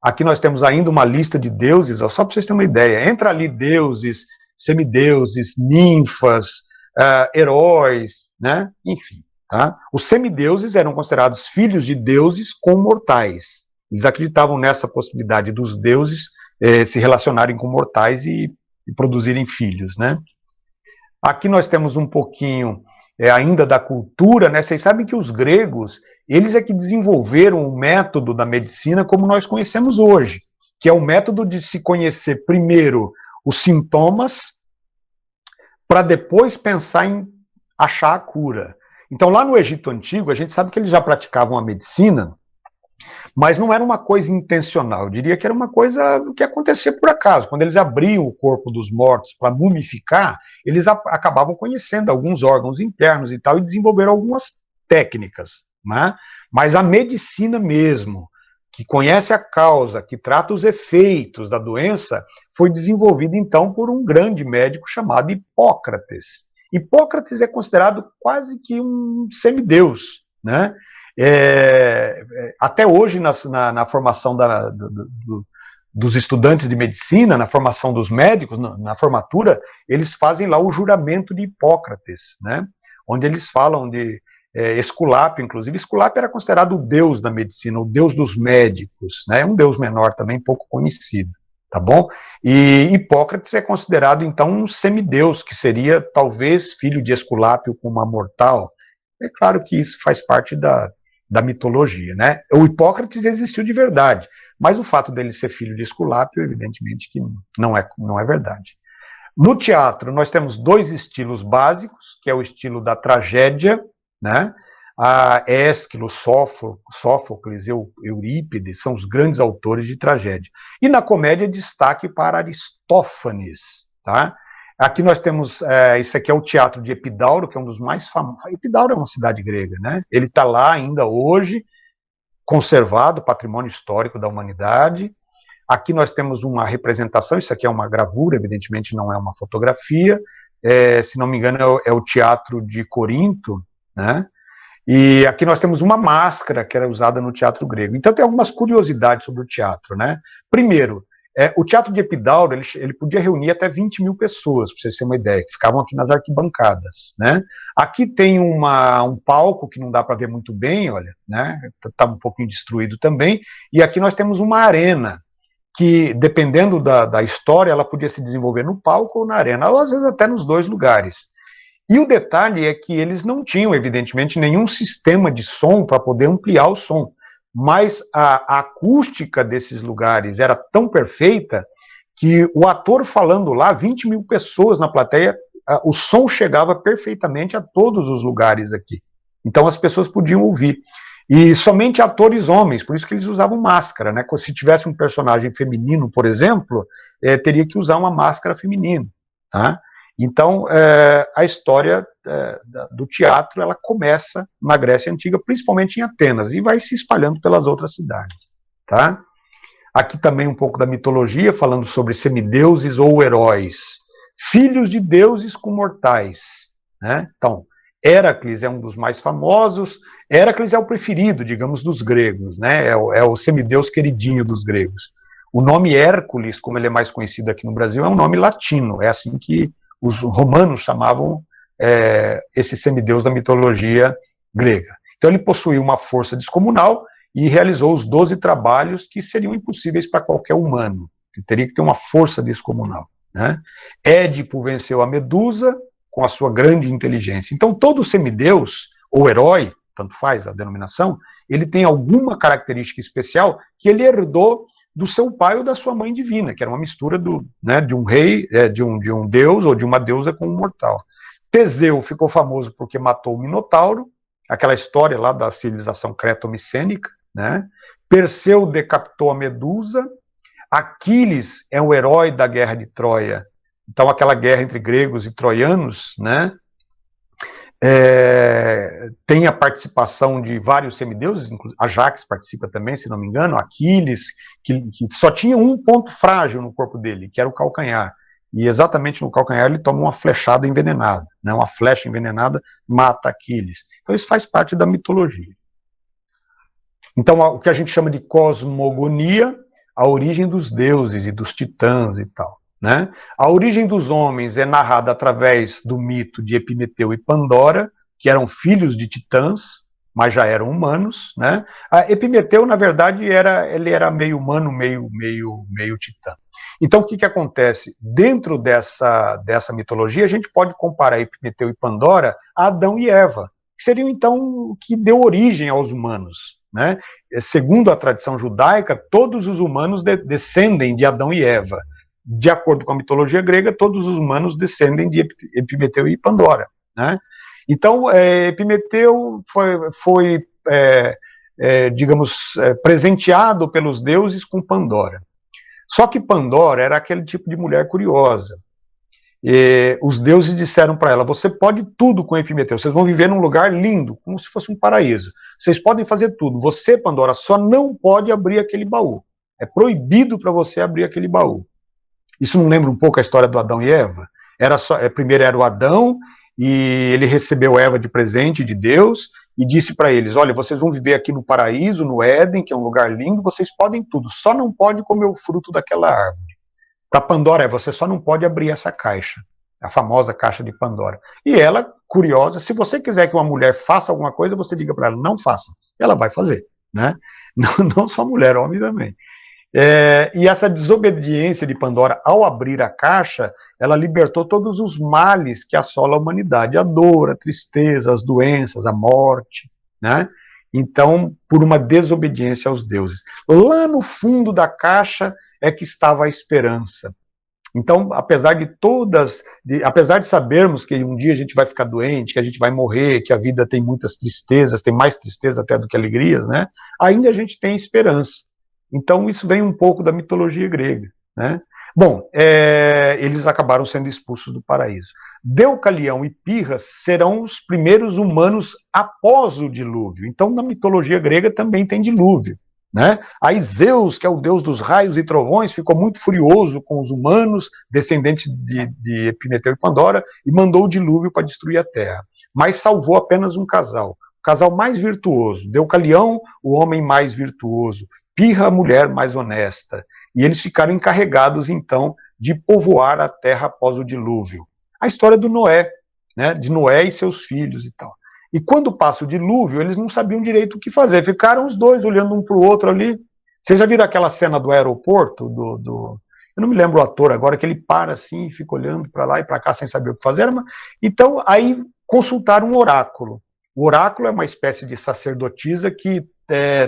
Aqui nós temos ainda uma lista de deuses, ó, só para vocês terem uma ideia. Entra ali deuses, semideuses, ninfas, heróis, né? Enfim. Tá? Os semideuses eram considerados filhos de deuses com mortais. Eles acreditavam nessa possibilidade dos deuses se relacionarem com mortais e produzirem filhos, né? Aqui nós temos um pouquinho ainda da cultura, né? Vocês sabem que os gregos, eles é que desenvolveram o método da medicina como nós conhecemos hoje, que é o método de se conhecer primeiro os sintomas, para depois pensar em achar a cura. Então, lá no Egito Antigo, a gente sabe que eles já praticavam a medicina, mas não era uma coisa intencional. Eu diria que era uma coisa que acontecia por acaso. Quando eles abriam o corpo dos mortos para mumificar, eles acabavam conhecendo alguns órgãos internos e tal, e desenvolveram algumas técnicas. Né? Mas a medicina mesmo, que conhece a causa, que trata os efeitos da doença, foi desenvolvida então por um grande médico chamado Hipócrates. Hipócrates é considerado quase que um semideus, né? Até hoje, na formação dos estudantes de medicina, na formação dos médicos, na formatura, eles fazem lá o juramento de Hipócrates, né? Onde eles falam de Esculápio, inclusive. Esculápio era considerado o deus da medicina, o deus dos médicos, né? Um deus menor também, pouco conhecido, tá bom? E Hipócrates é considerado, então, um semideus, que seria, talvez, filho de Esculápio com uma mortal. É claro que isso faz parte da mitologia, né? O Hipócrates existiu de verdade, mas o fato dele ser filho de Esculápio, evidentemente que não é verdade. No teatro, nós temos dois estilos básicos, que é o estilo da tragédia, né? Ésquilo, Sófocles, Eurípides são os grandes autores de tragédia. E na comédia, destaque para Aristófanes, tá? Aqui nós temos, isso aqui é o teatro de Epidauro, que é um dos mais famosos. Epidauro é uma cidade grega, né? Ele está lá ainda hoje, conservado, patrimônio histórico da humanidade. Aqui nós temos uma representação, isso aqui é uma gravura, evidentemente não é uma fotografia, se não me engano é o teatro de Corinto, né? E aqui nós temos uma máscara que era usada no teatro grego. Então tem algumas curiosidades sobre o teatro, né? Primeiro, o teatro de Epidauro, ele podia reunir até 20 mil pessoas, para vocês terem uma ideia, que ficavam aqui nas arquibancadas, né? Aqui tem um palco que não dá para ver muito bem, olha, né? Está um pouquinho destruído também. E aqui nós temos uma arena, que dependendo da história, ela podia se desenvolver no palco ou na arena, ou às vezes até nos dois lugares. E o detalhe é que eles não tinham, evidentemente, nenhum sistema de som para poder ampliar o som. Mas a acústica desses lugares era tão perfeita que o ator falando lá, 20 mil pessoas na plateia, o som chegava perfeitamente a todos os lugares aqui. Então as pessoas podiam ouvir. E somente atores homens, por isso que eles usavam máscara, né? Se tivesse um personagem feminino, por exemplo, teria que usar uma máscara feminina, tá? Então, a história do teatro, ela começa na Grécia Antiga, principalmente em Atenas, e vai se espalhando pelas outras cidades, tá? Aqui também um pouco da mitologia, falando sobre semideuses ou heróis, filhos de deuses com mortais, né? Então, Héracles é um dos mais famosos. Héracles é o preferido, digamos, dos gregos, né? É o semideus queridinho dos gregos. O nome Hércules, como ele é mais conhecido aqui no Brasil, é um nome latino, é assim que os romanos chamavam esse semideus da mitologia grega. Então ele possuía uma força descomunal e realizou os 12 trabalhos que seriam impossíveis para qualquer humano. Ele teria que ter uma força descomunal, né? Édipo venceu a Medusa com a sua grande inteligência. Então todo semideus, ou herói, tanto faz a denominação, ele tem alguma característica especial que ele herdou do seu pai ou da sua mãe divina, que era uma mistura de um rei, de um deus ou de uma deusa com um mortal. Teseu ficou famoso porque matou o Minotauro, aquela história lá da civilização creto-micênica, né? Perseu decapitou a Medusa. Aquiles é o herói da guerra de Troia. Então aquela guerra entre gregos e troianos, né? Tem a participação de vários semideuses, Ajax participa também, se não me engano, Aquiles, que só tinha um ponto frágil no corpo dele, que era o calcanhar. E exatamente no calcanhar ele toma uma flechada envenenada, né? Uma flecha envenenada mata Aquiles. Então isso faz parte da mitologia. Então o que a gente chama de cosmogonia, a origem dos deuses e dos titãs e tal, né? A origem dos homens é narrada através do mito de Epimeteu e Pandora, que eram filhos de titãs, mas já eram humanos, né? A Epimeteu, na verdade, ele era meio humano, meio titã. Então, o que, que acontece? Dentro dessa mitologia, a gente pode comparar Epimeteu e Pandora a Adão e Eva, que seriam, então, o que deu origem aos humanos, né? Segundo a tradição judaica, todos os humanos descendem de Adão e Eva. De acordo com a mitologia grega, todos os humanos descendem de Epimeteu e Pandora, né? Então, Epimeteu foi digamos, presenteado pelos deuses com Pandora. Só que Pandora era aquele tipo de mulher curiosa. E os deuses disseram para ela: você pode tudo com Epimeteu, vocês vão viver num lugar lindo, como se fosse um paraíso. Vocês podem fazer tudo. Você, Pandora, só não pode abrir aquele baú. É proibido para você abrir aquele baú. Isso não lembra um pouco a história do Adão e Eva? Primeiro era o Adão, e ele recebeu Eva de presente de Deus, e disse para eles: olha, vocês vão viver aqui no paraíso, no Éden, que é um lugar lindo, vocês podem tudo, só não pode comer o fruto daquela árvore. Para Pandora, você só não pode abrir essa caixa, a famosa caixa de Pandora. E ela, curiosa, se você quiser que uma mulher faça alguma coisa, você diga para ela: não faça. Ela vai fazer, né? Não só mulher, homem também. E essa desobediência de Pandora ao abrir a caixa, ela libertou todos os males que assolam a humanidade: a dor, a tristeza, as doenças, a morte, né? Então, por uma desobediência aos deuses. Lá no fundo da caixa é que estava a esperança. Então, apesar de sabermos que um dia a gente vai ficar doente, que a gente vai morrer, que a vida tem muitas tristezas, tem mais tristeza até do que alegrias, né? Ainda a gente tem esperança. Então, isso vem um pouco da mitologia grega, né? Bom, eles acabaram sendo expulsos do paraíso. Deucalião e Pirras serão os primeiros humanos após o dilúvio. Então, na mitologia grega também tem dilúvio, né? Aí Zeus, que é o deus dos raios e trovões, ficou muito furioso com os humanos, descendentes de Epimeteu e Pandora, e mandou o dilúvio para destruir a terra. Mas salvou apenas um casal. O casal mais virtuoso, Deucalião, o homem mais virtuoso, Pirra, a mulher mais honesta. E eles ficaram encarregados, então, de povoar a terra após o dilúvio. A história do Noé, né, de Noé e seus filhos e tal. E quando passa o dilúvio, eles não sabiam direito o que fazer. Ficaram os dois olhando um para o outro ali. Vocês já viram aquela cena do aeroporto? Eu não me lembro o ator agora, que ele para assim e fica olhando para lá e para cá sem saber o que fazer. Então, aí consultaram um oráculo. O oráculo é uma espécie de sacerdotisa que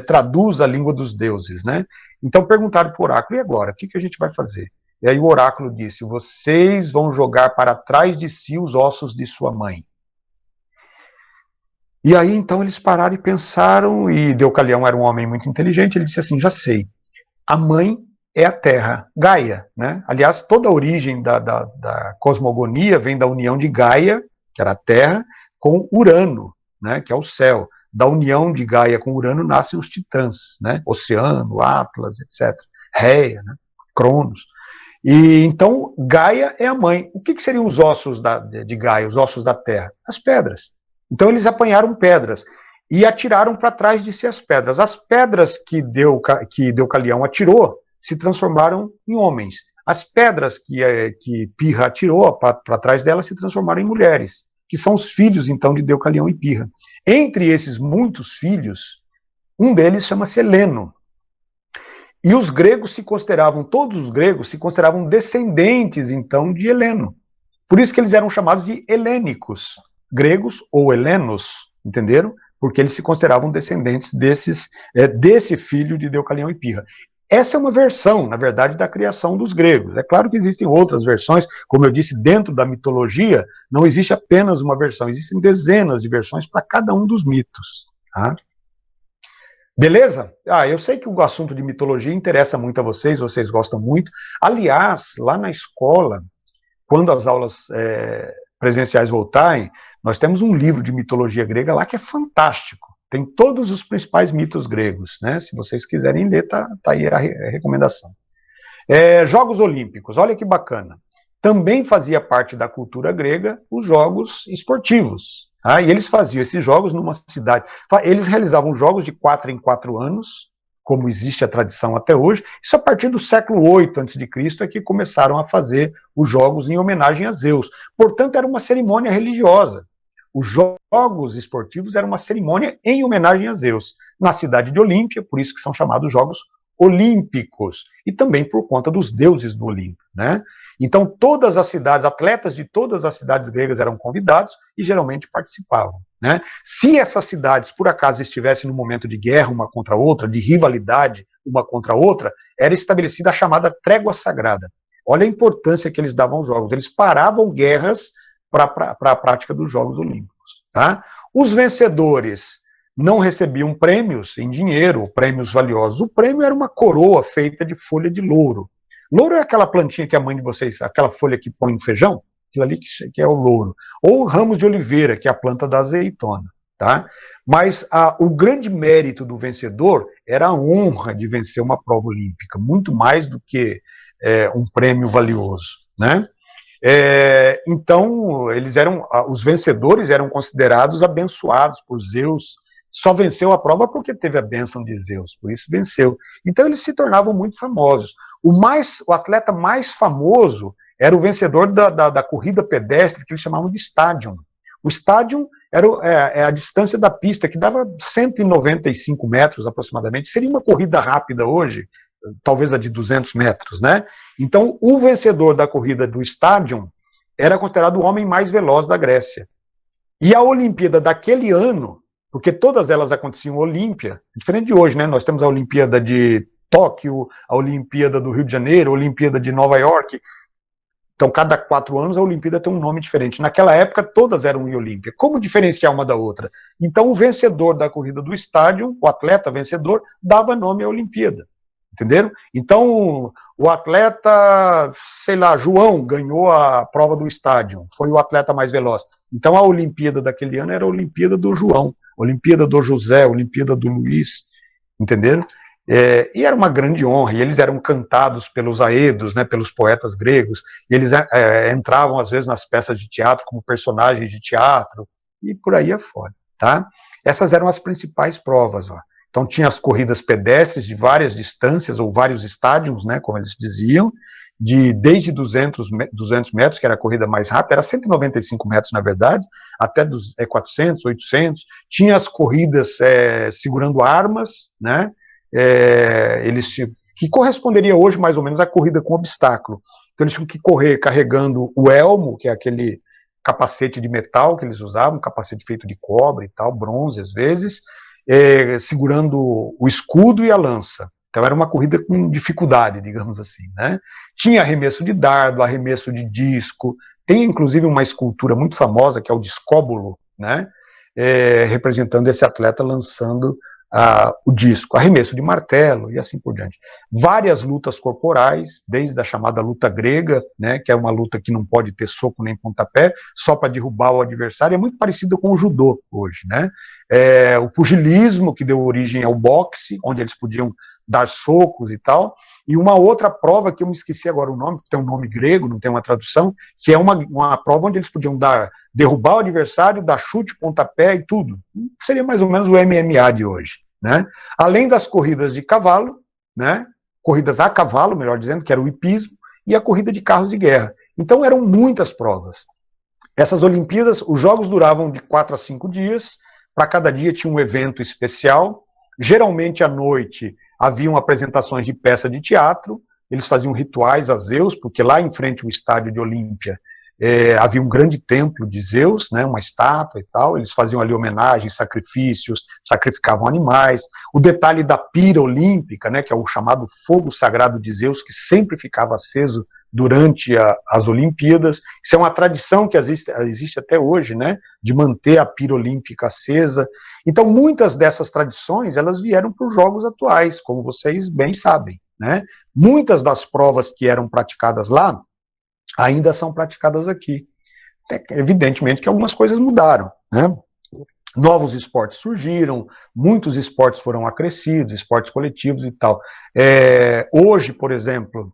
traduz a língua dos deuses, né? Então perguntaram para o oráculo: e agora? O que a gente vai fazer? E aí o oráculo disse: vocês vão jogar para trás de si os ossos de sua mãe. E aí então eles pararam e pensaram, e Deucalião era um homem muito inteligente, ele disse assim: já sei, a mãe é a terra, Gaia, né? Aliás, toda a origem da cosmogonia vem da união de Gaia, que era a terra, com Urano, né? Que é o céu. Da união de Gaia com Urano nascem os titãs, né? Oceano, Atlas, etc. Reia, né? Cronos. E então Gaia é a mãe. O que seriam os ossos de Gaia, os ossos da terra? As pedras. Então eles apanharam pedras e atiraram para trás de si as pedras. As pedras que Deucalião atirou se transformaram em homens. As pedras que Pirra atirou para trás dela se transformaram em mulheres, que são os filhos então de Deucalião e Pirra. Entre esses muitos filhos, um deles chama-se Heleno. E os gregos todos os gregos se consideravam descendentes, então, de Heleno. Por isso que eles eram chamados de helênicos, gregos ou helenos, entenderam? Porque eles se consideravam descendentes desse filho de Deucalião e Pirra. Essa é uma versão, na verdade, da criação dos gregos. É claro que existem outras versões, como eu disse, dentro da mitologia, não existe apenas uma versão, existem dezenas de versões para cada um dos mitos. Tá? Beleza? Eu sei que o assunto de mitologia interessa muito a vocês gostam muito. Aliás, lá na escola, quando as aulas presenciais voltarem, nós temos um livro de mitologia grega lá que é fantástico. Tem todos os principais mitos gregos, né? Se vocês quiserem ler, tá aí a recomendação. Jogos Olímpicos, olha que bacana. Também fazia parte da cultura grega os jogos esportivos. Tá? E eles faziam esses jogos numa cidade. Eles realizavam jogos de 4 em 4 anos, como existe a tradição até hoje. Isso a partir do século 8 a.C. é que começaram a fazer os jogos em homenagem a Zeus. Portanto, era uma cerimônia religiosa. os jogos esportivos eram uma cerimônia em homenagem a Zeus, na cidade de Olímpia, por isso que são chamados Jogos Olímpicos, e também por conta dos deuses do Olimpo, né? Então todas as cidades, atletas de todas as cidades gregas eram convidados e geralmente participavam, né? Se essas cidades por acaso estivessem no momento de guerra uma contra a outra, de rivalidade uma contra a outra, era estabelecida a chamada trégua sagrada. Olha a importância que eles davam aos jogos, eles paravam guerras para a prática dos Jogos Olímpicos, tá? Os vencedores não recebiam prêmios em dinheiro, prêmios valiosos. O prêmio era uma coroa feita de folha de louro. Louro é aquela plantinha que a mãe de vocês, aquela folha que põe no feijão, aquilo ali que é o louro. Ou ramos de oliveira, que é a planta da azeitona, tá? Mas o grande mérito do vencedor era a honra de vencer uma prova olímpica, muito mais do que um prêmio valioso, né? Então, os vencedores eram considerados abençoados por Zeus. Só venceu a prova porque teve a bênção de Zeus, por isso venceu. Então eles se tornavam muito famosos. O atleta mais famoso era o vencedor da corrida pedestre, que eles chamavam de Stadium. O Stadium era a distância da pista, que dava 195 metros aproximadamente. Seria uma corrida rápida hoje, talvez a de 200 metros, né? Então o vencedor da corrida do Stadium era considerado o homem mais veloz da Grécia. E a Olimpíada daquele ano, porque todas elas aconteciam em Olímpia, diferente de hoje, né? Nós temos a Olimpíada de Tóquio, a Olimpíada do Rio de Janeiro, a Olimpíada de Nova York. Então, cada 4 anos a Olimpíada tem um nome diferente. Naquela época, todas eram em Olímpia. Como diferenciar uma da outra? Então, o vencedor da corrida do estádio, o atleta vencedor, dava nome à Olimpíada. Entenderam? Então, o atleta, sei lá, João, ganhou a prova do estádio, foi o atleta mais veloz. Então, a Olimpíada daquele ano era a Olimpíada do João, Olimpíada do José, Olimpíada do Luiz, entenderam? E era uma grande honra, e eles eram cantados pelos aedos, né, pelos poetas gregos, e eles entravam às vezes nas peças de teatro como personagens de teatro, e por aí afora, tá? Essas eram as principais provas, ó. Então tinha as corridas pedestres de várias distâncias, ou vários estádios, né, como eles diziam, desde 200 metros, que era a corrida mais rápida, era 195 metros na verdade, até 400, 800. Tinha as corridas segurando armas, né, que corresponderia hoje mais ou menos à corrida com obstáculo. Então eles tinham que correr carregando o elmo, que é aquele capacete de metal que eles usavam, um capacete feito de cobre e tal, bronze às vezes, segurando o escudo e a lança. Então era uma corrida com dificuldade, digamos assim, né? Tinha arremesso de dardo, arremesso de disco, tem inclusive uma escultura muito famosa que é o discóbolo, né? Representando esse atleta lançando o disco, arremesso de martelo e assim por diante. Várias lutas corporais, desde a chamada luta grega, né, que é uma luta que não pode ter soco nem pontapé, só para derrubar o adversário, é muito parecido com o judô hoje, né? O pugilismo, que deu origem ao boxe, onde eles podiam dar socos e tal, e uma outra prova que eu me esqueci agora o nome, que tem um nome grego, não tem uma tradução, que é uma prova onde eles podiam derrubar o adversário, dar chute, pontapé e tudo. Seria mais ou menos o MMA de hoje, né? Além das corridas de cavalo, né? Corridas a cavalo, melhor dizendo, que era o hipismo, e a corrida de carros de guerra. Então eram muitas provas. Essas Olimpíadas, os jogos duravam de 4 a 5 dias, para cada dia tinha um evento especial, geralmente à noite haviam apresentações de peça de teatro, eles faziam rituais a Zeus, porque lá em frente ao estádio de Olímpia havia um grande templo de Zeus, né, uma estátua e tal, eles faziam ali homenagens, sacrifícios, sacrificavam animais. O detalhe da pira olímpica, né, que é o chamado fogo sagrado de Zeus, que sempre ficava aceso durante as Olimpíadas. Isso é uma tradição que existe até hoje, né, de manter a pira olímpica acesa. Então, muitas dessas tradições, elas vieram para os jogos atuais, como vocês bem sabem, né? Muitas das provas que eram praticadas lá, ainda são praticadas aqui. Evidentemente que algumas coisas mudaram, né? Novos esportes surgiram, muitos esportes foram acrescidos, esportes coletivos e tal. Hoje, por exemplo,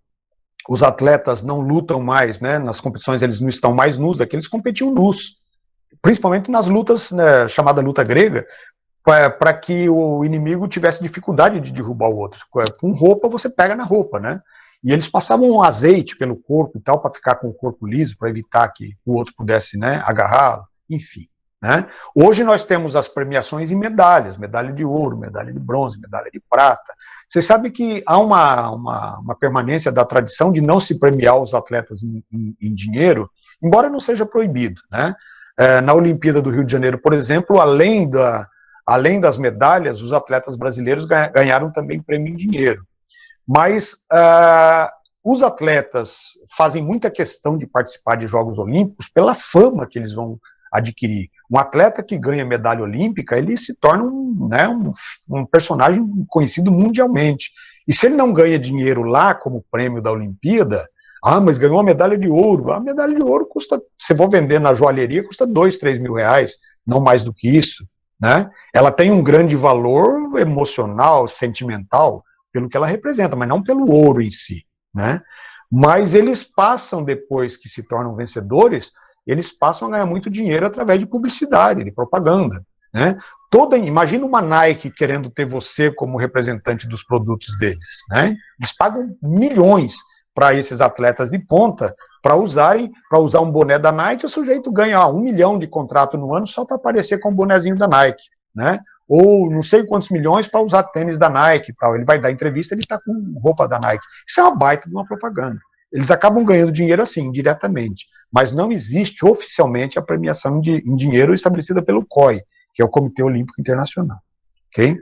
os atletas não lutam mais, né? Nas competições eles não estão mais nus, é que eles competiam nus, principalmente nas lutas, né, chamada luta grega, para que o inimigo tivesse dificuldade de derrubar o outro. Com roupa, você pega na roupa, né? E eles passavam um azeite pelo corpo e tal, para ficar com o corpo liso, para evitar que o outro pudesse, né, agarrá-lo, enfim, né? Hoje nós temos as premiações em medalhas, medalha de ouro, medalha de bronze, medalha de prata. Você sabe que há uma permanência da tradição de não se premiar os atletas em dinheiro, embora não seja proibido, né? Na Olimpíada do Rio de Janeiro, por exemplo, além das medalhas, os atletas brasileiros ganharam também prêmio em dinheiro. Mas os atletas fazem muita questão de participar de Jogos Olímpicos pela fama que eles vão adquirir. Um atleta que ganha medalha olímpica, ele se torna um personagem conhecido mundialmente. E se ele não ganha dinheiro lá como prêmio da Olimpíada, mas ganhou uma medalha de ouro. A medalha de ouro custa, se for vender na joalheria, custa 2, 3 mil reais, não mais do que isso, né? Ela tem um grande valor emocional, sentimental, pelo que ela representa, mas não pelo ouro em si, né? Mas eles passam, depois que se tornam vencedores, eles passam a ganhar muito dinheiro através de publicidade, de propaganda, né? Imagina uma Nike querendo ter você como representante dos produtos deles, né? Eles pagam milhões para esses atletas de ponta para usar um boné da Nike, o sujeito ganha 1 milhão de contrato no ano só para aparecer com o bonezinho da Nike, né? Ou não sei quantos milhões para usar tênis da Nike e tal. Ele vai dar entrevista, ele está com roupa da Nike. Isso é uma baita de uma propaganda. Eles acabam ganhando dinheiro assim, diretamente. Mas não existe oficialmente a premiação em dinheiro estabelecida pelo COI, que é o Comitê Olímpico Internacional. Ok?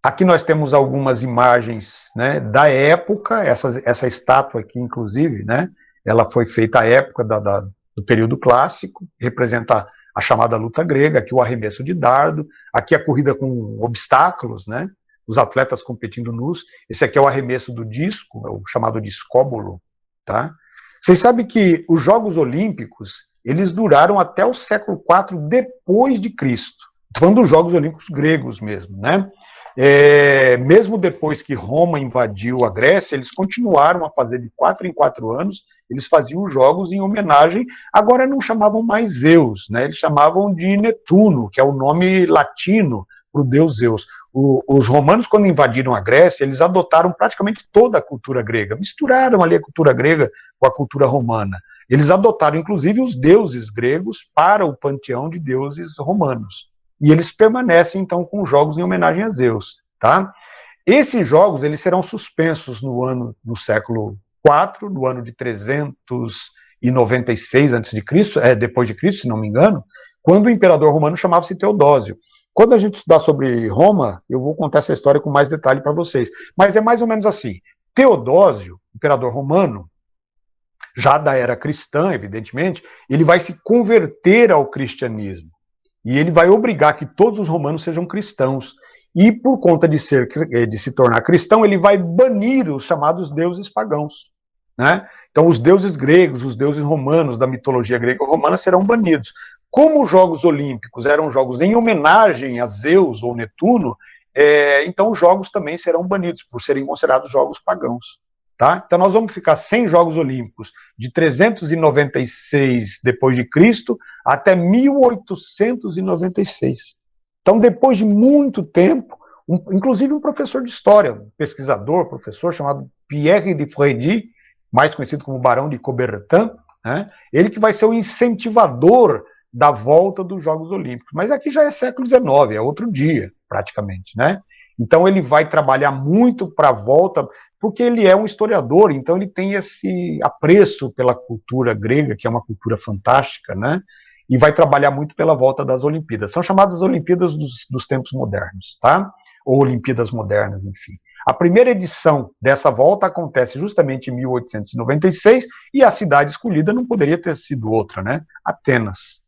Aqui nós temos algumas imagens, né, da época, essa estátua aqui, inclusive, né, ela foi feita à época do período clássico, representa a chamada luta grega, aqui o arremesso de dardo, aqui a corrida com obstáculos, né, os atletas competindo nus. Esse aqui é o arremesso do disco, é o chamado discóbolo, tá? Vocês sabem que os Jogos Olímpicos, eles duraram até o século IV depois de Cristo. Estou falando dos Jogos Olímpicos gregos mesmo, né? Mesmo depois que Roma invadiu a Grécia, eles continuaram a fazer de 4 em 4 anos, eles faziam os jogos em homenagem, agora não chamavam mais Zeus, né? Eles chamavam de Netuno, que é o nome latino para o deus Zeus. Os romanos, quando invadiram a Grécia, eles adotaram praticamente toda a cultura grega, misturaram ali a cultura grega com a cultura romana. Eles adotaram, inclusive, os deuses gregos para o panteão de deuses romanos. E eles permanecem, então, com jogos em homenagem a Zeus, tá? Esses jogos, eles serão suspensos no século IV, no ano de 396 a.C., depois de Cristo, se não me engano, quando o imperador romano chamava-se Teodósio. Quando a gente estudar sobre Roma, eu vou contar essa história com mais detalhe para vocês. Mas é mais ou menos assim. Teodósio, imperador romano, já da era cristã, evidentemente, ele vai se converter ao cristianismo. E ele vai obrigar que todos os romanos sejam cristãos. E por conta de se tornar cristão, ele vai banir os chamados deuses pagãos, né? Então os deuses gregos, os deuses romanos da mitologia grega e romana serão banidos. Como os Jogos Olímpicos eram jogos em homenagem a Zeus ou Netuno, então os jogos também serão banidos, por serem considerados jogos pagãos. Tá? Então nós vamos ficar sem Jogos Olímpicos de 396 depois de Cristo até 1896. Então, depois de muito tempo, inclusive um professor de história, um pesquisador, professor chamado Pierre de Frédy, mais conhecido como Barão de Coubertin, né? Ele que vai ser o incentivador da volta dos Jogos Olímpicos. Mas aqui já é século XIX, é outro dia, praticamente, né? Então ele vai trabalhar muito para a volta, porque ele é um historiador, então ele tem esse apreço pela cultura grega, que é uma cultura fantástica, né? E vai trabalhar muito pela volta das Olimpíadas. São chamadas Olimpíadas dos tempos modernos, tá? Ou Olimpíadas modernas, enfim. A primeira edição dessa volta acontece justamente em 1896 e a cidade escolhida não poderia ter sido outra, né? Atenas.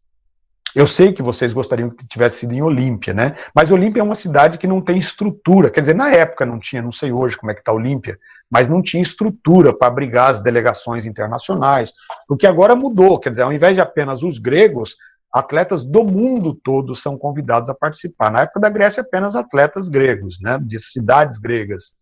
Eu sei que vocês gostariam que tivesse sido em Olímpia, né? Mas Olímpia é uma cidade que não tem estrutura. Quer dizer, na época não tinha, não sei hoje como é que está Olímpia, mas não tinha estrutura para abrigar as delegações internacionais. O que agora mudou, quer dizer, ao invés de apenas os gregos, atletas do mundo todo são convidados a participar. Na época da Grécia, apenas atletas gregos, né? De cidades gregas.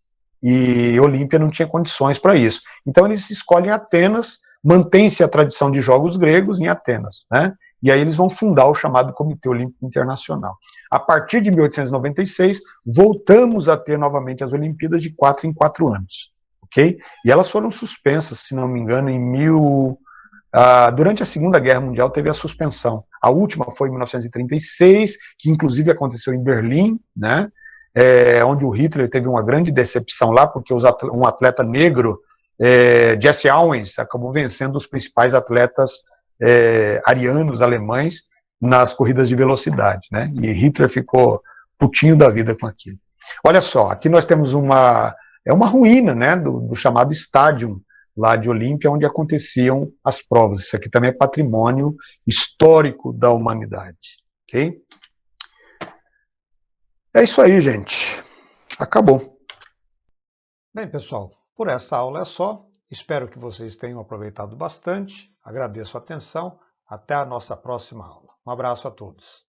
E Olímpia não tinha condições para isso. Então eles escolhem Atenas, mantém-se a tradição de jogos gregos em Atenas, né? E aí eles vão fundar o chamado Comitê Olímpico Internacional. A partir de 1896, voltamos a ter novamente as Olimpíadas de 4 em 4 anos. Okay? E elas foram suspensas, se não me engano, durante a Segunda Guerra Mundial teve a suspensão. A última foi em 1936, que inclusive aconteceu em Berlim, né? Onde o Hitler teve uma grande decepção lá, porque um atleta negro, Jesse Owens, acabou vencendo os principais atletas arianos alemães nas corridas de velocidade, né? E Hitler ficou putinho da vida com aquilo. Olha só, aqui nós temos uma ruína, né, do chamado estádio lá de Olímpia, onde aconteciam as provas. Isso aqui também é patrimônio histórico da humanidade, ok? É isso aí, gente. Acabou. Bem, pessoal, por essa aula é só. Espero que vocês tenham aproveitado bastante. Agradeço a atenção. Até a nossa próxima aula. Um abraço a todos.